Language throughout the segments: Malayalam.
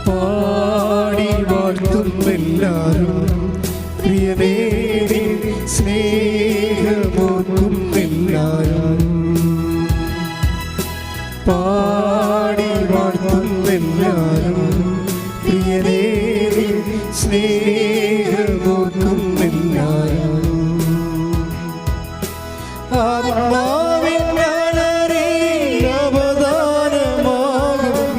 പാടി വാഴ്ത്തുന്നെല്ലാരും പ്രിയനേരി സ്നേഹമോർക്കുന്നെല്ലാരും പാടി വാഴ്ത്തുന്നെല്ലാരും പ്രിയനേരി സ്നേഹമോർക്കുന്നെല്ലാരും ആത്മാവിൻ അവദാനമാകും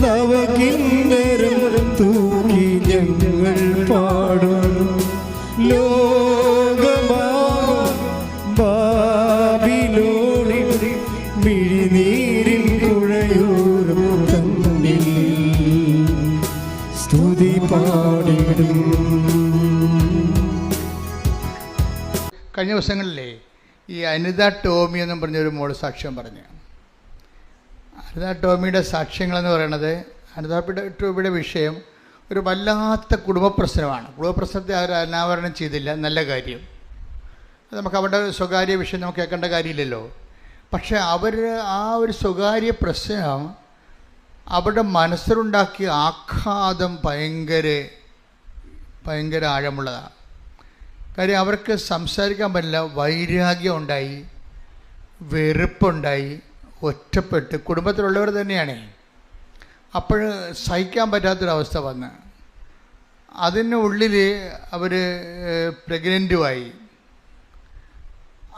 നവകിന്നരം തൂക്കി ഞങ്ങൾ പാടും ലോകമാകും ബാബിലോണിൽ മിഴിനീരിൽ കുഴയൂരും തന്നിൽ സ്തുതി പാടിടും. കഴിഞ്ഞ ദിവസങ്ങളിലേ ഈ അനിത ടോമി എന്നും പറഞ്ഞൊരു മോള് സാക്ഷ്യം പറഞ്ഞു. അനിത ടോമിയുടെ സാക്ഷ്യങ്ങളെന്ന് പറയുന്നത്, അനിത ടോമിയുടെ വിഷയം ഒരു വല്ലാത്ത കുടുംബ പ്രശ്നമാണ്. കുടുംബ പ്രശ്നത്തെ അവർ അനാവരണം ചെയ്തില്ല, നല്ല കാര്യം. അത് നമുക്ക് അവരുടെ സ്വകാര്യ വിഷയം നമുക്ക് കേൾക്കേണ്ട കാര്യമില്ലല്ലോ. പക്ഷേ അവർ ആ ഒരു സ്വകാര്യ പ്രശ്നം അവരുടെ മനസ്സിലുണ്ടാക്കിയ ആഘാതം ഭയങ്കര ആഴമുള്ളതാണ്. കാര്യം അവർക്ക് സംസാരിക്കാൻ പറ്റില്ല, വൈരാഗ്യം ഉണ്ടായി, വെറുപ്പുണ്ടായി, ഒറ്റപ്പെട്ട് കുടുംബത്തിലുള്ളവർ തന്നെയാണ്. അപ്പോൾ സഹിക്കാൻ പറ്റാത്തൊരവസ്ഥ വന്ന് അതിനുള്ളിൽ അവർ പ്രഗ്നൻറ്റുമായി.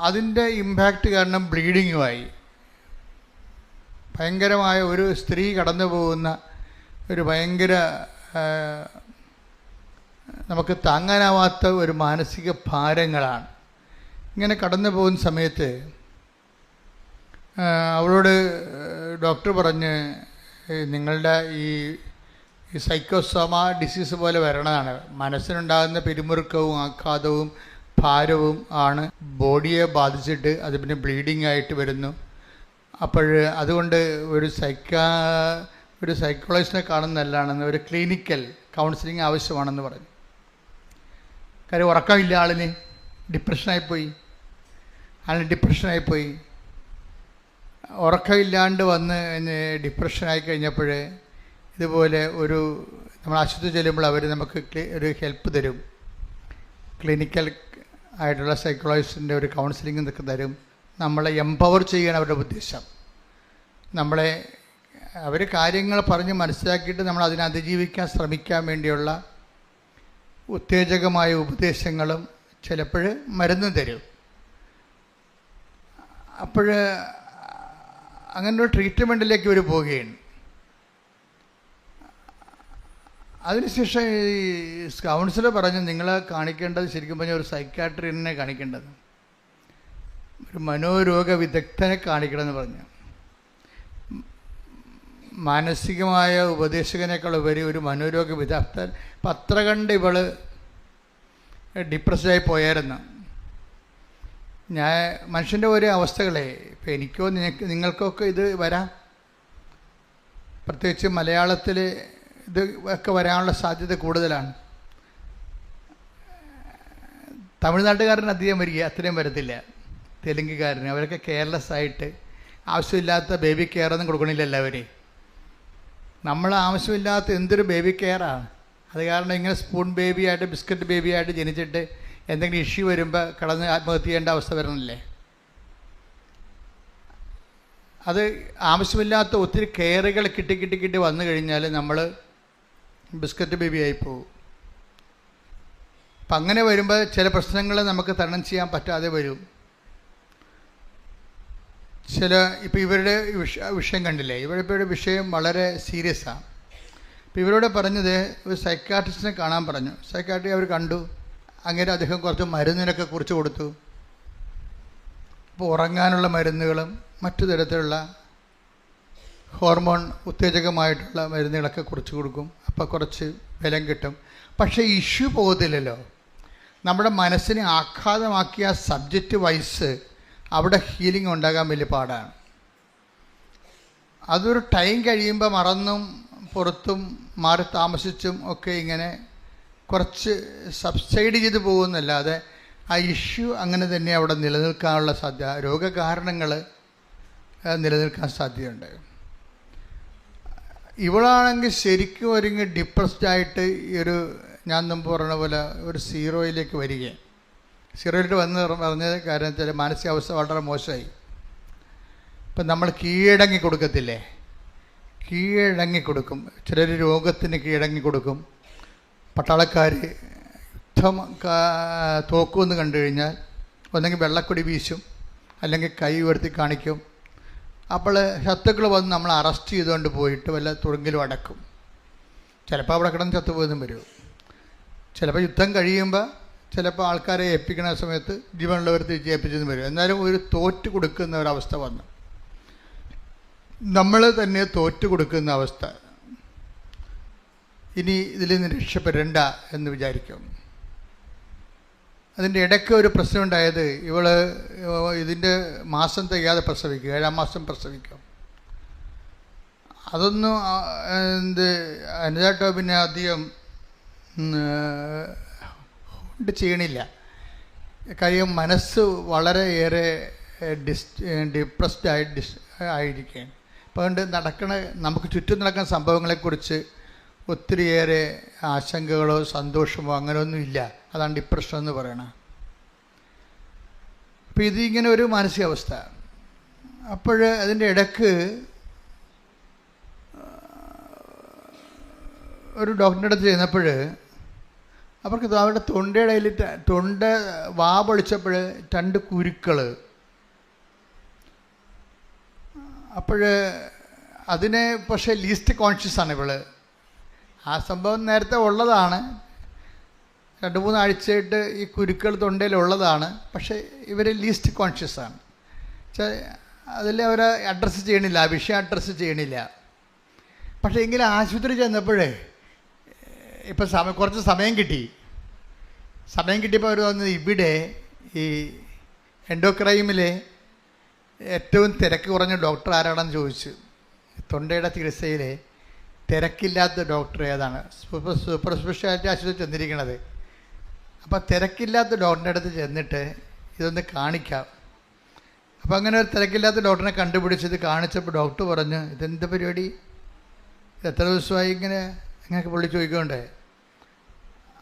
അതിൻ്റെ ഇമ്പാക്റ്റ് കാരണം ബ്ലീഡിങ്ങുമായി. ഭയങ്കരമായ ഒരു സ്ത്രീ കടന്നു പോകുന്ന ഒരു ഭയങ്കര നമുക്ക് താങ്ങാനാവാത്ത ഒരു മാനസിക ഭാരങ്ങളാണ്. ഇങ്ങനെ കടന്നു പോകുന്ന സമയത്ത് അവളോട് ഡോക്ടർ പറഞ്ഞ്, നിങ്ങളുടെ ഈ സൈക്കോസോമ ഡിസീസ് പോലെ വരണതാണ്. മനസ്സിനുണ്ടാകുന്ന പിരിമുറുക്കവും ആഘാതവും ഭാരവും ആണ് ബോഡിയെ ബാധിച്ചിട്ട് അത് പിന്നെ ബ്ലീഡിങ് ആയിട്ട് വരുന്നു. അപ്പോൾ അതുകൊണ്ട് ഒരു സൈക്കോളജിസ്റ്റിനെ കാണുന്ന നല്ലതാണെന്ന്, ഒരു ക്ലിനിക്കൽ കൗൺസിലിംഗ് ആവശ്യമാണെന്ന് പറഞ്ഞു. കാര്യം ഉറക്കമില്ല, ആളിന് ഡിപ്രഷനായിപ്പോയി. ഉറക്കമില്ലാണ്ട് വന്ന് ഡിപ്രഷനായി കഴിഞ്ഞപ്പോൾ ഇതുപോലെ നമ്മൾ ആശുപത്രി ചെല്ലുമ്പോൾ അവർ നമുക്ക് ഒരു ഹെൽപ്പ് തരും. ക്ലിനിക്കൽ ആയിട്ടുള്ള സൈക്കോളജിസ്റ്റിൻ്റെ ഒരു കൗൺസിലിംഗ് ഇതൊക്കെ തരും. നമ്മളെ എംപവർ ചെയ്യാൻ അവരുടെ ഉദ്ദേശം. അവർ കാര്യങ്ങൾ പറഞ്ഞ് മനസ്സിലാക്കിയിട്ട് നമ്മൾ അതിനെ അതിജീവിക്കാൻ ശ്രമിക്കാൻ വേണ്ടിയുള്ള ഉത്തേജകമായ ഉപദേശങ്ങളും ചിലപ്പോൾ മരുന്ന് തരും. അപ്പോൾ അങ്ങനൊരു ട്രീറ്റ്മെൻറ്റിലേക്ക് ഇവർ പോവുകയാണ്. അതിനുശേഷം ഈ കൗൺസിലർ പറഞ്ഞു, നിങ്ങളെ കാണിക്കേണ്ടത് ശരിക്കും പറഞ്ഞാൽ ഒരു സൈക്കാട്രിനെ കാണിക്കേണ്ടത്, ഒരു മനോരോഗ വിദഗ്ധനെ കാണിക്കണമെന്ന് പറഞ്ഞു. മാനസികമായ ഉപദേശകനേക്കാൾ ഉപരി ഒരു മനോരോഗ വിദഗ്ധൻ. അപ്പം അത്ര കണ്ട് ഇവൾ ഡിപ്രസ്ഡായി പോയായിരുന്നു. മനുഷ്യൻ്റെ ഓരോ അവസ്ഥകളെ ഇപ്പം എനിക്കോ നിങ്ങൾക്കൊക്കെ ഇത് വരാം. പ്രത്യേകിച്ച് മലയാളത്തിൽ ഇത് ഒക്കെ വരാനുള്ള സാധ്യത കൂടുതലാണ്. തമിഴ്നാട്ടുകാരന് അധികം വരിക, അത്രയും വരത്തില്ല. തെലുങ്കുകാരന് അവരൊക്കെ കെയർലെസ് ആയിട്ട് ആവശ്യമില്ലാത്ത ബേബി കെയറൊന്നും കൊടുക്കണില്ല എല്ലാവരെയും. നമ്മൾ ആവശ്യമില്ലാത്ത എന്തൊരു ബേബി കെയറാണ്. അത് കാരണം ഇങ്ങനെ സ്പൂൺ ബേബിയായിട്ട് ബിസ്ക്കറ്റ് ബേബിയായിട്ട് ജനിച്ചിട്ട് എന്തെങ്കിലും ഇഷ്യൂ വരുമ്പോൾ കടന്ന് ആത്മഹത്യ ചെയ്യേണ്ട അവസ്ഥ വരണമല്ലേ. അത് ആവശ്യമില്ലാത്ത ഒത്തിരി കെയറുകൾ കിട്ടി വന്നു കഴിഞ്ഞാൽ നമ്മൾ ബിസ്ക്കറ്റ് ബേബിയായി പോകും. അപ്പം അങ്ങനെ വരുമ്പോൾ ചില പ്രശ്നങ്ങൾ നമുക്ക് തരണം ചെയ്യാൻ പറ്റാതെ വരും. ഇപ്പോൾ ഇവരുടെ വിഷയം കണ്ടില്ലേ, ഇവരുടെ വിഷയം വളരെ സീരിയസാണ്. അപ്പോൾ ഇവരോട് പറഞ്ഞത് ഒരു സൈക്കാട്രിസ്റ്റിനെ കാണാൻ പറഞ്ഞു. സൈക്കാട്രി അവർ കണ്ടു. അങ്ങനെ അദ്ദേഹം കുറച്ച് മരുന്നിനൊക്കെ കുറിച്ച് കൊടുത്തു. അപ്പോൾ ഉറങ്ങാനുള്ള മരുന്നുകളും മറ്റു തരത്തിലുള്ള ഹോർമോൺ ഉത്തേജകമായിട്ടുള്ള മരുന്നുകളൊക്കെ കുറിച്ച് കൊടുക്കും. അപ്പോൾ കുറച്ച് ബലം കിട്ടും. പക്ഷേ ഇഷ്യൂ പോകത്തില്ലല്ലോ. നമ്മുടെ മനസ്സിനെ ആഘാതമാക്കിയ സബ്ജക്റ്റ് വൈസ് അവിടെ ഹീലിംഗ് ഉണ്ടാകാൻ വലിയ പാടാണ്. അതൊരു ടൈം കഴിയുമ്പോൾ മറന്നും പുറത്തും മാറി താമസിച്ചും ഒക്കെ ഇങ്ങനെ കുറച്ച് സബ്സൈഡ് ചെയ്ത് പോകുന്നല്ലാതെ ആ ഇഷ്യൂ അങ്ങനെ തന്നെ അവിടെ നിലനിൽക്കാനുള്ള സാധ്യത, രോഗകാരണങ്ങൾ നിലനിൽക്കാൻ സാധ്യതയുണ്ട്. ഇവളാണെങ്കിൽ ശരിക്കും ഒരുങ്ങി ഡിപ്രസ്ഡ് ആയിട്ട് ഈ ഒരു ഞാൻ മുമ്പ് പറഞ്ഞ പോലെ ഒരു സീറോയിലേക്ക് വരികയാണ്. സീറോയിലേക്ക് പറഞ്ഞ കാര്യം വെച്ചാൽ മാനസികാവസ്ഥ വളരെ മോശമായി. ഇപ്പം നമ്മൾ കീഴടങ്ങി കൊടുക്കത്തില്ലേ, കീഴടങ്ങി കൊടുക്കും. ചിലർ രോഗത്തിന് കീഴടങ്ങി കൊടുക്കും. പട്ടാളക്കാർ യുദ്ധം തോക്കുമെന്ന് കണ്ടു കഴിഞ്ഞാൽ ഒന്നെങ്കിൽ വെള്ളക്കൊടി വീശും, അല്ലെങ്കിൽ കൈ ഉയർത്തി കാണിക്കും. അപ്പോൾ ശത്രുക്കൾ വന്ന് നമ്മൾ അറസ്റ്റ് ചെയ്തുകൊണ്ട് പോയിട്ട് വല്ല തുറങ്കിലും അടക്കും. ചിലപ്പോൾ അവിടെ കിടന്ന് ചത്തുപോയതും വരും. ചിലപ്പോൾ യുദ്ധം കഴിയുമ്പോൾ ചിലപ്പോൾ ആൾക്കാരെ ഏൽപ്പിക്കുന്ന സമയത്ത് ജീവനുള്ളവർ തിരിച്ചേൽപ്പിച്ചതും വരും. എന്നാലും ഒരു തോറ്റ് കൊടുക്കുന്ന ഒരവസ്ഥ വന്നു, നമ്മൾ തന്നെ തോറ്റ് കൊടുക്കുന്ന അവസ്ഥ. ഇനി ഇതിൽ നിന്ന് രക്ഷപ്പെടേണ്ട എന്ന് വിചാരിക്കും. അതിൻ്റെ ഇടയ്ക്ക് ഒരു പ്രശ്നമുണ്ടായത്, ഇതിൻ്റെ മാസം തികയാതെ പ്രസവിക്കും, 7-ാം മാസം പ്രസവിക്കും. അതൊന്നും അനിത ടോബിനെ അധികം ചെയ്യണില്ല. കാര്യം മനസ്സ് വളരെയേറെ ഡിപ്രസ്ഡ് ആയിരിക്കുകയാണ്. അപ്പോൾ അതുകൊണ്ട് നമുക്ക് ചുറ്റും നടക്കുന്ന സംഭവങ്ങളെക്കുറിച്ച് ഒത്തിരിയേറെ ആശങ്കകളോ സന്തോഷമോ അങ്ങനെയൊന്നുമില്ല. അതാണ് ഡിപ്രഷൻ എന്ന് പറയണത്. അപ്പോൾ ഇതിങ്ങനെ ഒരു മാനസികാവസ്ഥ. അപ്പോൾ അതിൻ്റെ ഇടയ്ക്ക് ഒരു ഡോക്ടറിൻ്റെ അടുത്ത് ചെന്നപ്പോൾ അവർക്ക് അവരുടെ തൊണ്ടയുടെ അതിൽ തൊണ്ട വാ പൊളിച്ചപ്പോൾ 2 കുരുക്കൾ. അപ്പോൾ അതിനെ പക്ഷേ ലീസ്റ്റ് കോൺഷ്യസ് ആണ് ഇവള്. ആ സംഭവം നേരത്തെ ഉള്ളതാണ്, 2-3 ആഴ്ചയായിട്ട് ഈ കുരുക്കൾ തൊണ്ടയിലുള്ളതാണ്. പക്ഷേ ഇവർ ലീസ്റ്റ് കോൺഷ്യസ് ആണ്. അതിൽ അവരെ അഡ്രസ്സ് ചെയ്യണില്ല, ആ വിഷയം അഡ്രസ്സ് ചെയ്യണില്ല. പക്ഷേ എങ്കിലും ആശുപത്രി ചെന്നപ്പോഴേ ഇപ്പം കുറച്ച് സമയം കിട്ടിയപ്പോൾ അവർ വന്നത് ഇവിടെ ഈ എൻഡോക്രൈമിലെ ഏറ്റവും തിരക്ക് കുറഞ്ഞ ഡോക്ടർ ആരാണെന്ന് ചോദിച്ചു. തൊണ്ടയുടെ ചികിത്സയിൽ തിരക്കില്ലാത്ത ഡോക്ടർ ഏതാണ്? സൂപ്പർ സ്പെഷ്യാലിറ്റി ആശുപത്രി ചെന്നിരിക്കണത്. അപ്പോൾ തിരക്കില്ലാത്ത ഡോക്ടറിൻ്റെ അടുത്ത് ചെന്നിട്ട് ഇതൊന്ന് കാണിക്കാം. അപ്പോൾ അങ്ങനെ ഒരു തിരക്കില്ലാത്ത ഡോക്ടറിനെ കണ്ടുപിടിച്ചത് കാണിച്ചപ്പോൾ ഡോക്ടർ പറഞ്ഞു, ഇതെന്ത് പരിപാടി, എത്ര ദിവസമായി ഇങ്ങനെയൊക്കെ പുള്ളി ചോദിക്കണ്ടേ.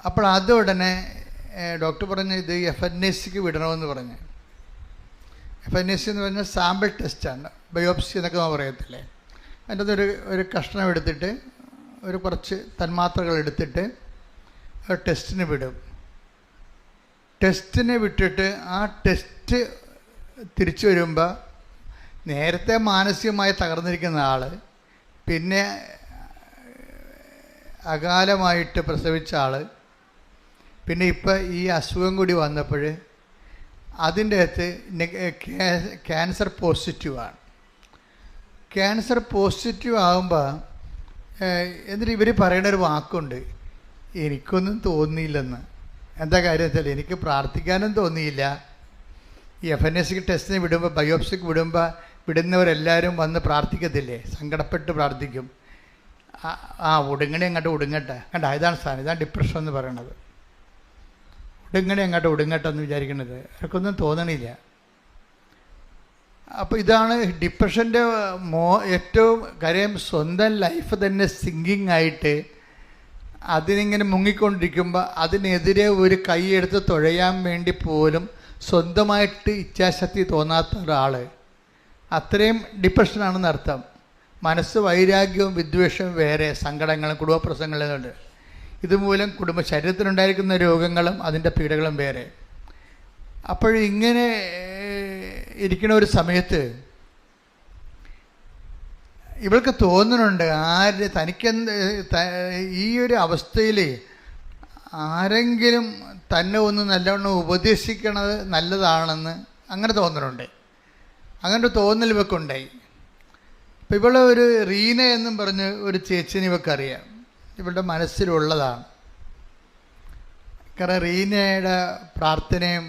അപ്പോൾ അത് ഉടനെ ഡോക്ടർ പറഞ്ഞു, ഇത് FNACക്ക് വിടണമെന്ന് പറഞ്ഞു. FNAC എന്ന് പറഞ്ഞാൽ സാമ്പിൾ ടെസ്റ്റാണ്, ബയോപ്സി എന്നൊക്കെ പറയത്തില്ലേ. അതിൻ്റെ അകത്ത് ഒരു കഷ്ണം എടുത്തിട്ട് കുറച്ച് തന്മാത്രകൾ എടുത്തിട്ട് ടെസ്റ്റിന് വിടും. ടെസ്റ്റിന് വിട്ടിട്ട് ആ ടെസ്റ്റ് തിരിച്ചു വരുമ്പോൾ നേരത്തെ മാനസികമായി തകർന്നിരിക്കുന്ന ആൾ, പിന്നെ അകാലമായിട്ട് പ്രസവിച്ച ആൾ, പിന്നെ ഇപ്പം ഈ അസുഖം കൂടി വന്നപ്പോൾ അതിൻ്റെ അകത്ത് ക്യാൻസർ പോസിറ്റീവാണ്. ക്യാൻസർ പോസിറ്റീവ് ആകുമ്പോൾ എന്നിട്ട് ഇവർ പറയുന്നൊരു വാക്കുണ്ട്, എനിക്കൊന്നും തോന്നിയില്ലെന്ന്. എന്താ കാര്യം വെച്ചാൽ എനിക്ക് പ്രാർത്ഥിക്കാനും തോന്നിയില്ല. ഈ FNAC ടെസ്റ്റിന് വിടുമ്പോൾ, ബയോപ്സിക്ക് വിടുന്നവരെല്ലാവരും വന്ന് പ്രാർത്ഥിക്കത്തില്ലേ, സങ്കടപ്പെട്ട് പ്രാർത്ഥിക്കും. ഒടുങ്ങട്ടെ കണ്ട, ഇതാണ് സാധനം, ഇതാണ് ഡിപ്രഷൻ എന്ന് പറയണത്. ഒടുങ്ങട്ടെ എന്ന് വിചാരിക്കുന്നത് അവർക്കൊന്നും തോന്നണില്ല. അപ്പോൾ ഇതാണ് ഡിപ്രഷൻ്റെ ഏറ്റവും കാര്യം. സ്വന്തം ലൈഫ് തന്നെ സിങ്കിങ് ആയിട്ട് അതിനിങ്ങനെ മുങ്ങിക്കൊണ്ടിരിക്കുമ്പോൾ അതിനെതിരെ ഒരു കൈയെടുത്ത് തുഴയാൻ വേണ്ടി പോലും സ്വന്തമായിട്ട് ഇച്ഛാശക്തി തോന്നാത്ത ഒരാൾ, അത്രയും ഡിപ്രഷനാണെന്ന് അർത്ഥം. മനസ്സ് വൈരാഗ്യവും വിദ്വേഷവും വേറെ, സങ്കടങ്ങളും കുടുംബപ്രശ്നങ്ങളുണ്ട്. ഇതുമൂലം ശരീരത്തിനുണ്ടായിരിക്കുന്ന രോഗങ്ങളും അതിൻ്റെ പീഡകളും വേറെ. അപ്പോഴിങ്ങനെ ഇരിക്കുന്ന ഒരു സമയത്ത് ഇവൾക്ക് തോന്നുന്നുണ്ട്, ഈ ഒരു അവസ്ഥയിൽ ആരെങ്കിലും തന്നെ ഒന്ന് നല്ലവണ്ണം ഉപദേശിക്കണത് നല്ലതാണെന്ന് അങ്ങനെ തോന്നുന്നുണ്ട്. അങ്ങനെ ഒരു തോന്നൽ ഇവൾക്കുണ്ടായി. അപ്പം ഒരു റീന എന്നും പറഞ്ഞ് ഒരു ചേച്ചിനെ ഇവൾക്കറിയാം, ഇവളുടെ മനസ്സിലുള്ളതാണ്. കാരണം റീനയുടെ പ്രാർത്ഥനയും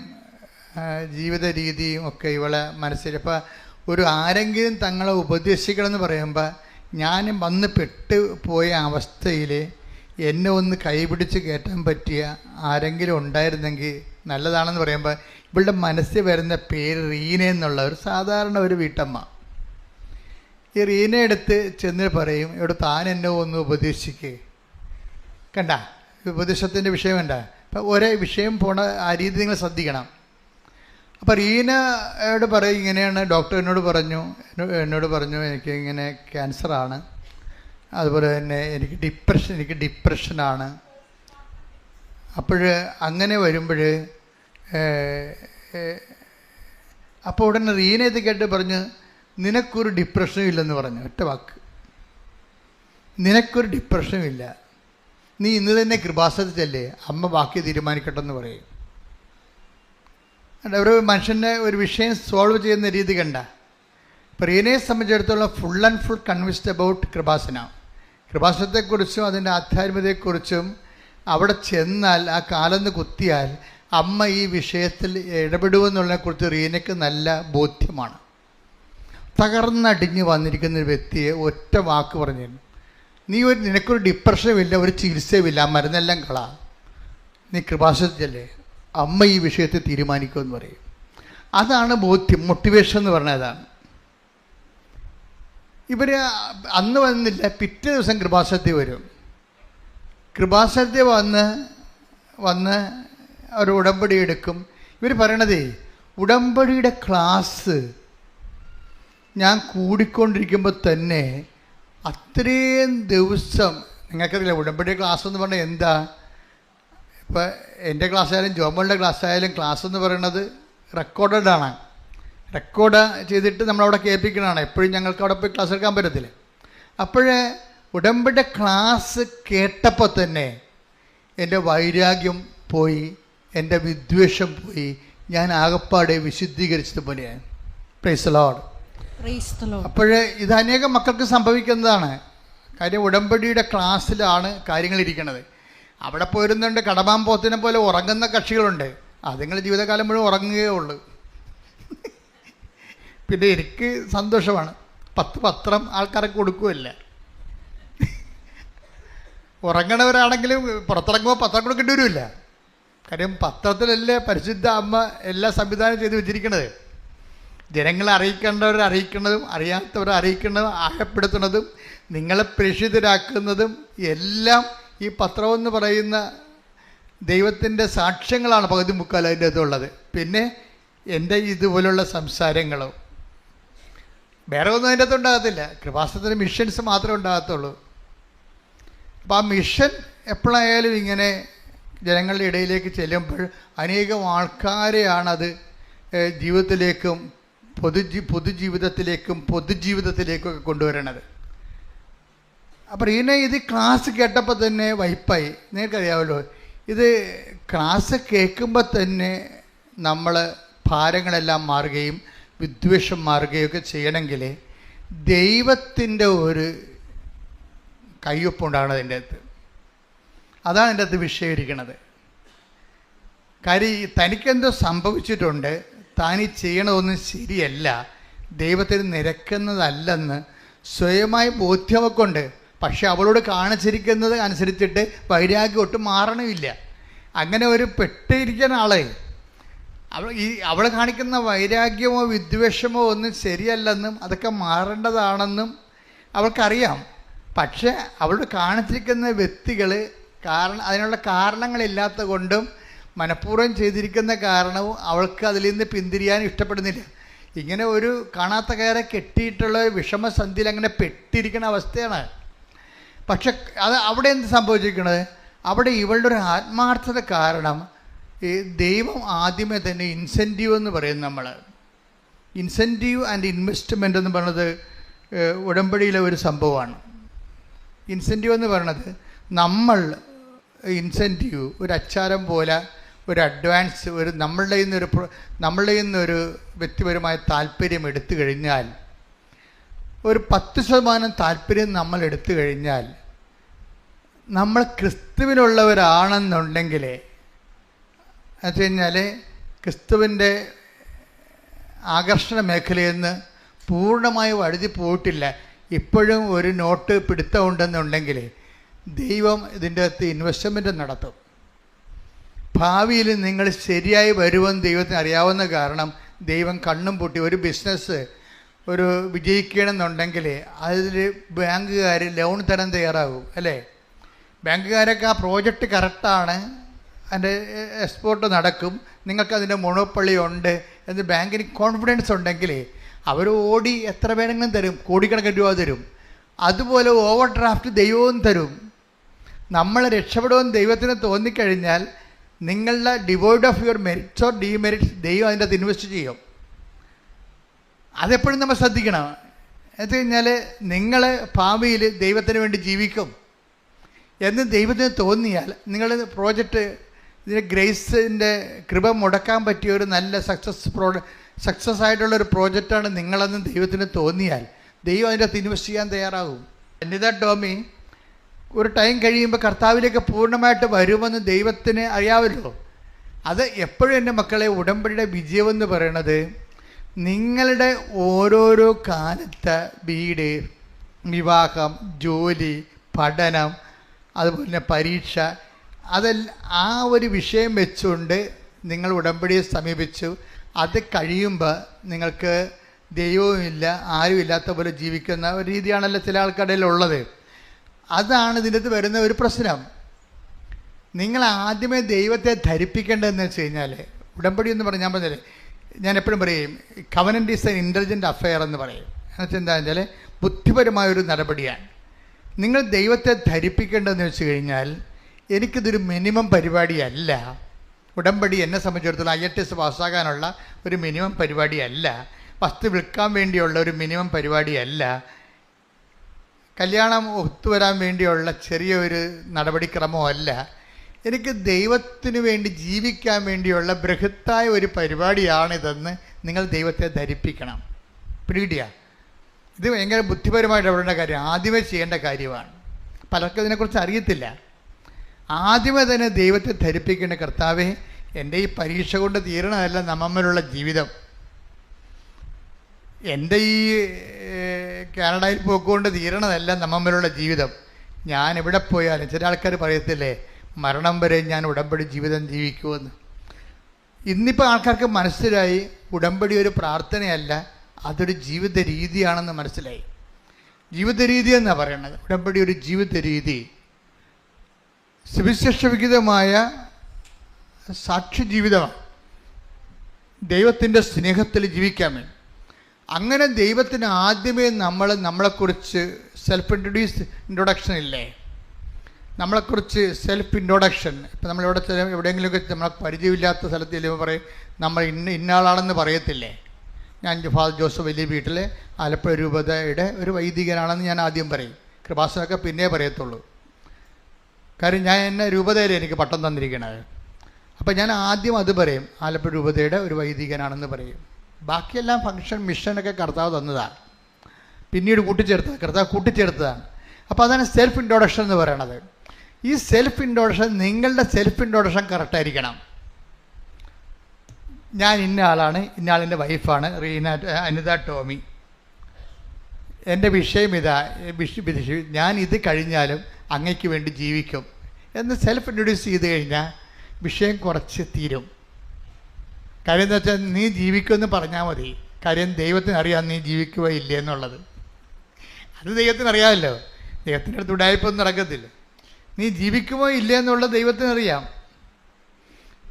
ജീവിത രീതിയും ഒക്കെ ഇവളെ മനസ്സിൽ. അപ്പോൾ ആരെങ്കിലും തങ്ങളെ ഉപദേശിക്കണമെന്ന് പറയുമ്പോൾ, ഞാൻ വന്ന് പെട്ടുപോയ അവസ്ഥയിൽ എന്നെ ഒന്ന് കൈപിടിച്ച് കയറ്റാൻ പറ്റിയ ആരെങ്കിലും ഉണ്ടായിരുന്നെങ്കിൽ നല്ലതാണെന്ന് പറയുമ്പോൾ ഇവളുടെ മനസ്സിൽ വരുന്ന പേര് റീന എന്നുള്ള ഒരു സാധാരണ ഒരു വീട്ടമ്മ. ഈ റീനെ എടുത്ത് ചെന്ന് പറയും, ഇവിടെ താൻ എന്നെ ഒന്ന് ഉപദേശിക്കേ. കണ്ട ഉപദേശത്തിൻ്റെ വിഷയം വേണ്ട. അപ്പം ഒരേ വിഷയം പോണ ആ രീതി നിങ്ങൾ ശ്രദ്ധിക്കണം. അപ്പം റീനയോട് പറയും, ഇങ്ങനെയാണ് ഡോക്ടർ എന്നോട് പറഞ്ഞു എനിക്ക് ഇങ്ങനെ ക്യാൻസറാണ്, അതുപോലെ തന്നെ എനിക്ക് ഡിപ്രഷനാണ്. അപ്പോൾ അങ്ങനെ വരുമ്പോൾ അപ്പോൾ ഉടനെ റീന ഇത് കേട്ട് പറഞ്ഞു, നിനക്കൊരു ഡിപ്രഷനും ഇല്ലെന്ന് പറഞ്ഞു. ഒറ്റ വാക്ക്, നിനക്കൊരു ഡിപ്രഷനും ഇല്ല, നീ ഇന്ന് തന്നെ കൃപാസനത്തിൽ ചെല്ലേ, അമ്മ ബാക്കി തീരുമാനിക്കട്ടെന്ന് പറയും. ഒരു മനുഷ്യൻ്റെ ഒരു വിഷയം സോൾവ് ചെയ്യുന്ന രീതി കണ്ട. ഇപ്പോൾ റീനയെ സംബന്ധിച്ചിടത്തോളം full and full convinced about കൃപാസനത്തെക്കുറിച്ചും അതിൻ്റെ ആധ്യാത്മികതയെക്കുറിച്ചും അവിടെ ചെന്നാൽ ആ കാലന്ന് കുത്തിയാൽ അമ്മ ഈ വിഷയത്തിൽ ഇടപെടുമെന്നുള്ളതിനെക്കുറിച്ച് റീനയ്ക്ക് നല്ല ബോധ്യമാണ്. തകർന്നടിഞ്ഞ് വന്നിരിക്കുന്ന ഒരു വ്യക്തിയെ ഒറ്റ വാക്ക് പറഞ്ഞു, നിനക്കൊരു ഡിപ്രഷനുമില്ല, ഒരു ചികിത്സയുമില്ല, ആ മരുന്നെല്ലാം കളാ, നീ കൃപാസനത്തിലല്ലേ, അമ്മ ഈ വിഷയത്തെ തീരുമാനിക്കുമെന്ന് പറയും. അതാണ് ബോധ്യം, മോട്ടിവേഷൻ എന്ന് പറഞ്ഞാൽ അതാണ്. ഇവർ അന്ന് വന്നില്ല, പിറ്റേ ദിവസം കൃപാസനത്തിൽ വരും. കൃപാസനത്തിൽ വന്ന് അവർ ഉടമ്പടി എടുക്കും. ഇവർ പറയണതേ, ഉടമ്പടിയുടെ ക്ലാസ് ഞാൻ കൂടിക്കൊണ്ടിരിക്കുമ്പോൾ തന്നെ അത്രയും ദിവസം, നിങ്ങൾക്കറിയില്ല ഉടമ്പടി ക്ലാസ് എന്ന് പറഞ്ഞാൽ എന്താ. ഇപ്പോൾ എൻ്റെ ക്ലാസ് ആയാലും ജോമോളുടെ ക്ലാസ് ആയാലും ക്ലാസ് എന്ന് പറയുന്നത് റെക്കോർഡാണ്. റെക്കോർഡ് ചെയ്തിട്ട് നമ്മളവിടെ കേൾപ്പിക്കണതാണ്. എപ്പോഴും ഞങ്ങൾക്ക് അവിടെ പോയി ക്ലാസ് എടുക്കാൻ പറ്റത്തില്ല. അപ്പോഴേ ഉടമ്പടി ക്ലാസ് കേട്ടപ്പോൾ തന്നെ എൻ്റെ വൈരാഗ്യം പോയി, എൻ്റെ വിദ്വേഷം പോയി, ഞാൻ ആകപ്പാടെ വിശുദ്ധീകരിച്ചതുപോലെയാണ്. Price the Lord. അപ്പോഴേ ഇത് അനേകം മക്കൾക്ക് സംഭവിക്കുന്നതാണ്. കാര്യം ഉടമ്പടിയുടെ ക്ലാസ്സിലാണ് കാര്യങ്ങളിരിക്കുന്നത്. അവിടെ പോയിരുന്നുണ്ട് കടമാമ്പോത്തിനെ പോലെ ഉറങ്ങുന്ന കക്ഷികളുണ്ട്. അതുങ്ങൾ ജീവിതകാലം മുഴുവൻ ഉറങ്ങുകയേ ഉള്ളൂ. പിന്നെ എനിക്ക് സന്തോഷമാണ്, 10 പത്രം ആൾക്കാരൊക്കെ കൊടുക്കുകയല്ല. ഉറങ്ങണവരാണെങ്കിലും പുറത്തിറങ്ങുമ്പോൾ പത്രം കൊടുക്കേണ്ടി വരില്ല. കാര്യം പത്രത്തിലല്ലേ പരിശുദ്ധ അമ്മ എല്ലാ സംവിധാനം ചെയ്ത് വെച്ചിരിക്കുന്നത്. ജനങ്ങളെ അറിയിക്കേണ്ടവരെ അറിയിക്കുന്നതും അറിയാത്തവരെ അറിയിക്കുന്നതും ആഴപ്പെടുത്തുന്നതും നിങ്ങളെ പ്രേക്ഷിതരാക്കുന്നതും എല്ലാം ഈ പത്രമെന്ന് പറയുന്ന ദൈവത്തിൻ്റെ സാക്ഷ്യങ്ങളാണ് പകുതി മുക്കാൽ അതിൻ്റെ അകത്തുള്ളത്. പിന്നെ എൻ്റെ ഇതുപോലുള്ള സംസാരങ്ങളും വേറെ ഒന്നും അതിൻ്റെ അകത്ത് ഉണ്ടാകത്തില്ല. കൃപാസനത്തിൻ്റെ മിഷൻസ് മാത്രമേ ഉണ്ടാകത്തുള്ളൂ. അപ്പോൾ ആ മിഷൻ എപ്പോഴായാലും ഇങ്ങനെ ജനങ്ങളുടെ ഇടയിലേക്ക് ചെല്ലുമ്പോൾ അനേകം ആൾക്കാരെയാണത് ജീവിതത്തിലേക്കും പൊതുജീവിതത്തിലേക്കും ഒക്കെ കൊണ്ടുവരണത്. അപ്പോൾ ഇതിനെ ഇത് ക്ലാസ് കേട്ടപ്പോൾ തന്നെ വൈപ്പായി. നിങ്ങൾക്കറിയാമല്ലോ, ഇത് ക്ലാസ് കേൾക്കുമ്പോൾ തന്നെ നമ്മൾ ഭാരങ്ങളെല്ലാം മാറുകയും വിദ്വേഷം മാറുകയും ഒക്കെ ചെയ്യണമെങ്കിൽ ദൈവത്തിൻ്റെ ഒരു കയ്യൊപ്പുണ്ടാകണം അതിൻ്റെ അകത്ത്. അതാണ് എൻ്റെ അകത്ത് വിഷയം ഇരിക്കുന്നത്. കാര്യം തനിക്കെന്തോ സംഭവിച്ചിട്ടുണ്ട്, താൻ ഈ ചെയ്യണതൊന്നും ശരിയല്ല, ദൈവത്തിന് നിരക്കുന്നതല്ലെന്ന് സ്വയമായി ബോധ്യമൊക്കെയുണ്ട്. പക്ഷെ അവളോട് കാണിച്ചിരിക്കുന്നത് അനുസരിച്ചിട്ട് വൈരാഗ്യം ഒട്ടും മാറണമില്ല. അങ്ങനെ ഒരു പെട്ടിരിക്കുന്ന ആളെ അവൾ കാണിക്കുന്ന വൈരാഗ്യമോ വിദ്വേഷമോ ഒന്നും ശരിയല്ലെന്നും അതൊക്കെ മാറേണ്ടതാണെന്നും അവൾക്കറിയാം. പക്ഷേ അവളോട് കാണിച്ചിരിക്കുന്ന വ്യക്തികൾ അതിനുള്ള കാരണങ്ങളില്ലാത്ത കൊണ്ടും മനഃപൂർവ്വം ചെയ്തിരിക്കുന്ന കാരണവും അവൾക്ക് അതിൽ നിന്ന് പിന്തിരിയാൻ ഇഷ്ടപ്പെടുന്നില്ല. ഇങ്ങനെ ഒരു കാണാത്ത കയറെ കെട്ടിയിട്ടുള്ള വിഷമസന്ധിയിൽ അങ്ങനെ പെട്ടിരിക്കുന്ന അവസ്ഥയാണ്. പക്ഷെ അവിടെ എന്ത് സംഭവിച്ചിരിക്കുന്നത്, അവിടെ ഇവളുടെ ഒരു ആത്മാർത്ഥത കാരണം ഈ ദൈവം ആദ്യമേ തന്നെ ഇൻസെൻറ്റീവ് എന്ന് പറയും. നമ്മൾ ഇൻസെൻറ്റീവ് ആൻഡ് ഇൻവെസ്റ്റ്മെൻ്റ് എന്ന് പറയുന്നത് ഉടമ്പടിയിലെ ഒരു സംഭവമാണ്. ഇൻസെൻറ്റീവ് എന്ന് പറയുന്നത് നമ്മൾ ഇൻസെൻറ്റീവ് ഒരു അച്ചാരം പോലെ ഒരു അഡ്വാൻസ് നമ്മളുടെ നിന്നൊരു വ്യക്തിപരമായ താല്പര്യം എടുത്തു കഴിഞ്ഞാൽ, ഒരു 10% താല്പര്യം നമ്മൾ എടുത്തു കഴിഞ്ഞാൽ, നമ്മൾ ക്രിസ്തുവിനുള്ളവരാണെന്നുണ്ടെങ്കിൽ എന്ന് വെച്ച് കഴിഞ്ഞാൽ ക്രിസ്തുവിൻ്റെ ആകർഷണ മേഖലയിൽ നിന്ന് പൂർണ്ണമായി വഴുതി പോയിട്ടില്ല, ഇപ്പോഴും ഒരു നോട്ട് പിടുത്തമുണ്ടെന്നുണ്ടെങ്കിൽ ദൈവം ഇതിൻ്റെ അകത്ത് ഇൻവെസ്റ്റ്മെൻറ്റ് നടത്തും. ഭാവിയിൽ നിങ്ങൾ ശരിയായി വരുമെന്ന് ദൈവത്തിന് അറിയാവുന്ന കാരണം ദൈവം കണ്ണും പൂട്ടി ഒരു ബിസിനസ് ഒരു വിജയിക്കണമെന്നുണ്ടെങ്കിൽ അതിൽ ബാങ്കുകാർ ലോൺ തരാൻ തയ്യാറാകും അല്ലേ? ബാങ്കുകാരൊക്കെ ആ പ്രോജക്റ്റ് കറക്റ്റാണ്, അതിൻ്റെ എക്സ്പോർട്ട് നടക്കും, നിങ്ങൾക്ക് അതിൻ്റെ മൊണോപ്പൊളി ഉണ്ട് എന്ന് ബാങ്കിന് കോൺഫിഡൻസ് ഉണ്ടെങ്കിൽ അവർ ഓടി എത്ര വേണമെങ്കിലും തരും, കോടിക്കണക്കിന് രൂപ തരും. അതുപോലെ ഓവർ ഡ്രാഫ്റ്റ് ദൈവവും തരും. നമ്മൾ രക്ഷപ്പെടുമെന്ന് ദൈവത്തിന് തോന്നിക്കഴിഞ്ഞാൽ നിങ്ങളുടെ devoid of your merits or demerits ദൈവം അതിൻ്റെ അകത്ത് ഇൻവെസ്റ്റ് ചെയ്യും. അതെപ്പോഴും നമ്മൾ ശ്രദ്ധിക്കണം. എന്ന് കഴിഞ്ഞാൽ നിങ്ങൾ ഭാവിയിൽ ദൈവത്തിന് വേണ്ടി ജീവിക്കും എന്ന് ദൈവത്തിന് തോന്നിയാൽ നിങ്ങൾ പ്രോജക്റ്റ് ഇതിന് ഗ്രേസിൻ്റെ കൃപ മുടക്കാൻ പറ്റിയ ഒരു നല്ല സക്സസ് ആയിട്ടുള്ളൊരു പ്രോജക്റ്റാണ് നിങ്ങളെന്ന് ദൈവത്തിന് തോന്നിയാൽ ദൈവം അതിൻ്റെ അകത്ത് ഇൻവെസ്റ്റ് ചെയ്യാൻ തയ്യാറാകും. അനിത ടോമി ഒരു ടൈം കഴിയുമ്പോൾ കർത്താവിലേക്ക് പൂർണ്ണമായിട്ട് വരുമെന്ന് ദൈവത്തിന് അറിയാമല്ലോ. അത് എപ്പോഴും എൻ്റെ മക്കളെ ഉടമ്പടിയുടെ വിജയമെന്ന് പറയണത് നിങ്ങളുടെ ഓരോരോ കാലത്തെ വീട്, വിവാഹം, ജോലി, പഠനം, അതുപോലെ തന്നെ പരീക്ഷ, ആ ഒരു വിഷയം വെച്ചുകൊണ്ട് നിങ്ങൾ ഉടമ്പടിയെ സമീപിച്ചു. അത് കഴിയുമ്പോൾ നിങ്ങൾക്ക് ദൈവവുമില്ല, ആരുമില്ലാത്ത പോലെ ജീവിക്കുന്ന ഒരു രീതിയാണല്ലോ ചില ആൾക്കാരുടെ ഉള്ളത്. അതാണ് ഇതിനകത്ത് വരുന്ന ഒരു പ്രശ്നം. നിങ്ങൾ ആദ്യമേ ദൈവത്തെ ധരിപ്പിക്കേണ്ടതെന്ന് വെച്ച് കഴിഞ്ഞാൽ, ഉടമ്പടി എന്ന് പറഞ്ഞാൽ ഞാൻ പറഞ്ഞാൽ, ഞാൻ എപ്പോഴും പറയും covenant is N intelligent affair എന്ന് പറയും. എന്നുവെച്ചാൽ എന്താണെന്ന് വെച്ചാൽ ബുദ്ധിപരമായൊരു നടപടിയാണ്. നിങ്ങൾ ദൈവത്തെ ധരിപ്പിക്കേണ്ടതെന്ന് വെച്ച് കഴിഞ്ഞാൽ എനിക്കിതൊരു മിനിമം പരിപാടിയല്ല. ഉടമ്പടി എന്നെ സംബന്ധിച്ചിടത്തോളം IELTS പാസ്സാകാനുള്ള ഒരു മിനിമം പരിപാടിയല്ല, വസ്തു വിൽക്കാൻ വേണ്ടിയുള്ള ഒരു മിനിമം പരിപാടിയല്ല, കല്യാണം ഒത്തുവരാൻ വേണ്ടിയുള്ള ചെറിയൊരു നടപടിക്രമമല്ല. എനിക്ക് ദൈവത്തിന് വേണ്ടി ജീവിക്കാൻ വേണ്ടിയുള്ള ബൃഹത്തായ ഒരു പരിപാടിയാണിതെന്ന് നിങ്ങൾ ദൈവത്തെ ധരിപ്പിക്കണം. പിടികിട്ടിയ? ഇത് ഭയങ്കര ബുദ്ധിപരമായിട്ട് ഇടപെടേണ്ട കാര്യം, ആദ്യമേ ചെയ്യേണ്ട കാര്യമാണ്. പലർക്കും ഇതിനെക്കുറിച്ച് അറിയത്തില്ല. ആദ്യമേ തന്നെ ദൈവത്തെ ധരിപ്പിക്കേണ്ട, കർത്താവേ എൻ്റെ ഈ പരീക്ഷ കൊണ്ട് തീരണമല്ല നമ്മമ്മലുള്ള ജീവിതം, എൻ്റെ ഈ കാനഡയിൽ പോക്കുകൊണ്ട് തീരണമല്ല നമ്മമ്മലുള്ള ജീവിതം. ഞാൻ എവിടെ പോയാലും ചില ആൾക്കാർ പറയത്തില്ലേ മരണം വരെ ഞാൻ ഉടമ്പടി ജീവിതം ജീവിക്കുമെന്ന്. ഇന്നിപ്പോൾ ആൾക്കാർക്ക് മനസ്സിലായി ഉടമ്പടി ഒരു പ്രാർത്ഥനയല്ല, അതൊരു ജീവിത രീതിയാണെന്ന് മനസ്സിലായി. ജീവിത രീതി എന്നാണ് പറയണത്. ഉടമ്പടി ഒരു ജീവിത രീതി, സുവിശേഷവിഹിതമായ സാക്ഷി ജീവിതമാണ്. ദൈവത്തിൻ്റെ സ്നേഹത്തിൽ ജീവിക്കാൻ വേണ്ടി. അങ്ങനെ ദൈവത്തിന് ആദ്യമേ നമ്മളെക്കുറിച്ച് സെൽഫ് ഇൻട്രൊഡക്ഷൻ ഇല്ലേ, നമ്മളെക്കുറിച്ച് സെൽഫ് ഇൻട്രൊഡക്ഷൻ. ഇപ്പം നമ്മളിവിടെ എവിടെയെങ്കിലുമൊക്കെ നമ്മളെ പരിചയമില്ലാത്ത സ്ഥലത്ത് ചെല്ലുമ്പോൾ പറയും നമ്മൾ ഇന്നയാളാണെന്ന് പറയത്തില്ലേ. ഞാൻ ഫാദർ ജോസഫ് വലിയ വീട്ടിൽ ആലപ്പുഴ രൂപതയുടെ ഒരു വൈദികനാണെന്ന് ഞാൻ ആദ്യം പറയും. കൃപാസനമൊക്കെ പിന്നെ പറയത്തുള്ളൂ. കാര്യം ഞാൻ എന്നെ രൂപതയിൽ എനിക്ക് പട്ടം തന്നിരിക്കണത്. അപ്പം ഞാൻ ആദ്യം അത് പറയും, ആലപ്പുഴ രൂപതയുടെ ഒരു വൈദികനാണെന്ന് പറയും. ബാക്കിയെല്ലാം ഫംഗ്ഷൻ മിഷനൊക്കെ കർത്താവ് തന്നതാണ്, പിന്നീട് കർത്താവ് കൂട്ടിച്ചേർത്തതാണ്. അപ്പോൾ അതാണ് സെൽഫ് ഇൻട്രൊഡക്ഷൻ എന്ന് പറയണത്. ഈ സെൽഫ് ഇൻട്രൊഡക്ഷൻ, നിങ്ങളുടെ സെൽഫ് ഇൻട്രൊഡക്ഷൻ കറക്റ്റായിരിക്കണം. ഞാൻ ഇന്ന ആളാണ്, ഇന്ന ആളിൻ്റെ വൈഫാണ് അനിത ടോമി, എൻ്റെ വിഷയം ഇതാ, ഞാൻ ഇത് കഴിഞ്ഞാലും അങ്ങയ്ക്ക് വേണ്ടി ജീവിക്കും എന്ന് സെൽഫ് ഇൻട്രൊഡ്യൂസ് ചെയ്ത് കഴിഞ്ഞാൽ വിഷയം കുറച്ച് തീരും. കാര്യം എന്താ വെച്ചാൽ നീ ജീവിക്കുമെന്ന് പറഞ്ഞാൽ മതി. കാര്യം ദൈവത്തിന് അറിയാം നീ ജീവിക്കുക ഇല്ലേ എന്നുള്ളത്. അത് ദൈവത്തിന് അറിയാമല്ലോ. ദൈവത്തിൻ്റെ അടുത്ത് ഉടായ്പൊന്നും നടക്കത്തില്ല. നീ ജീവിക്കുമോ ഇല്ലേ എന്നുള്ളത് ദൈവത്തിനറിയാം.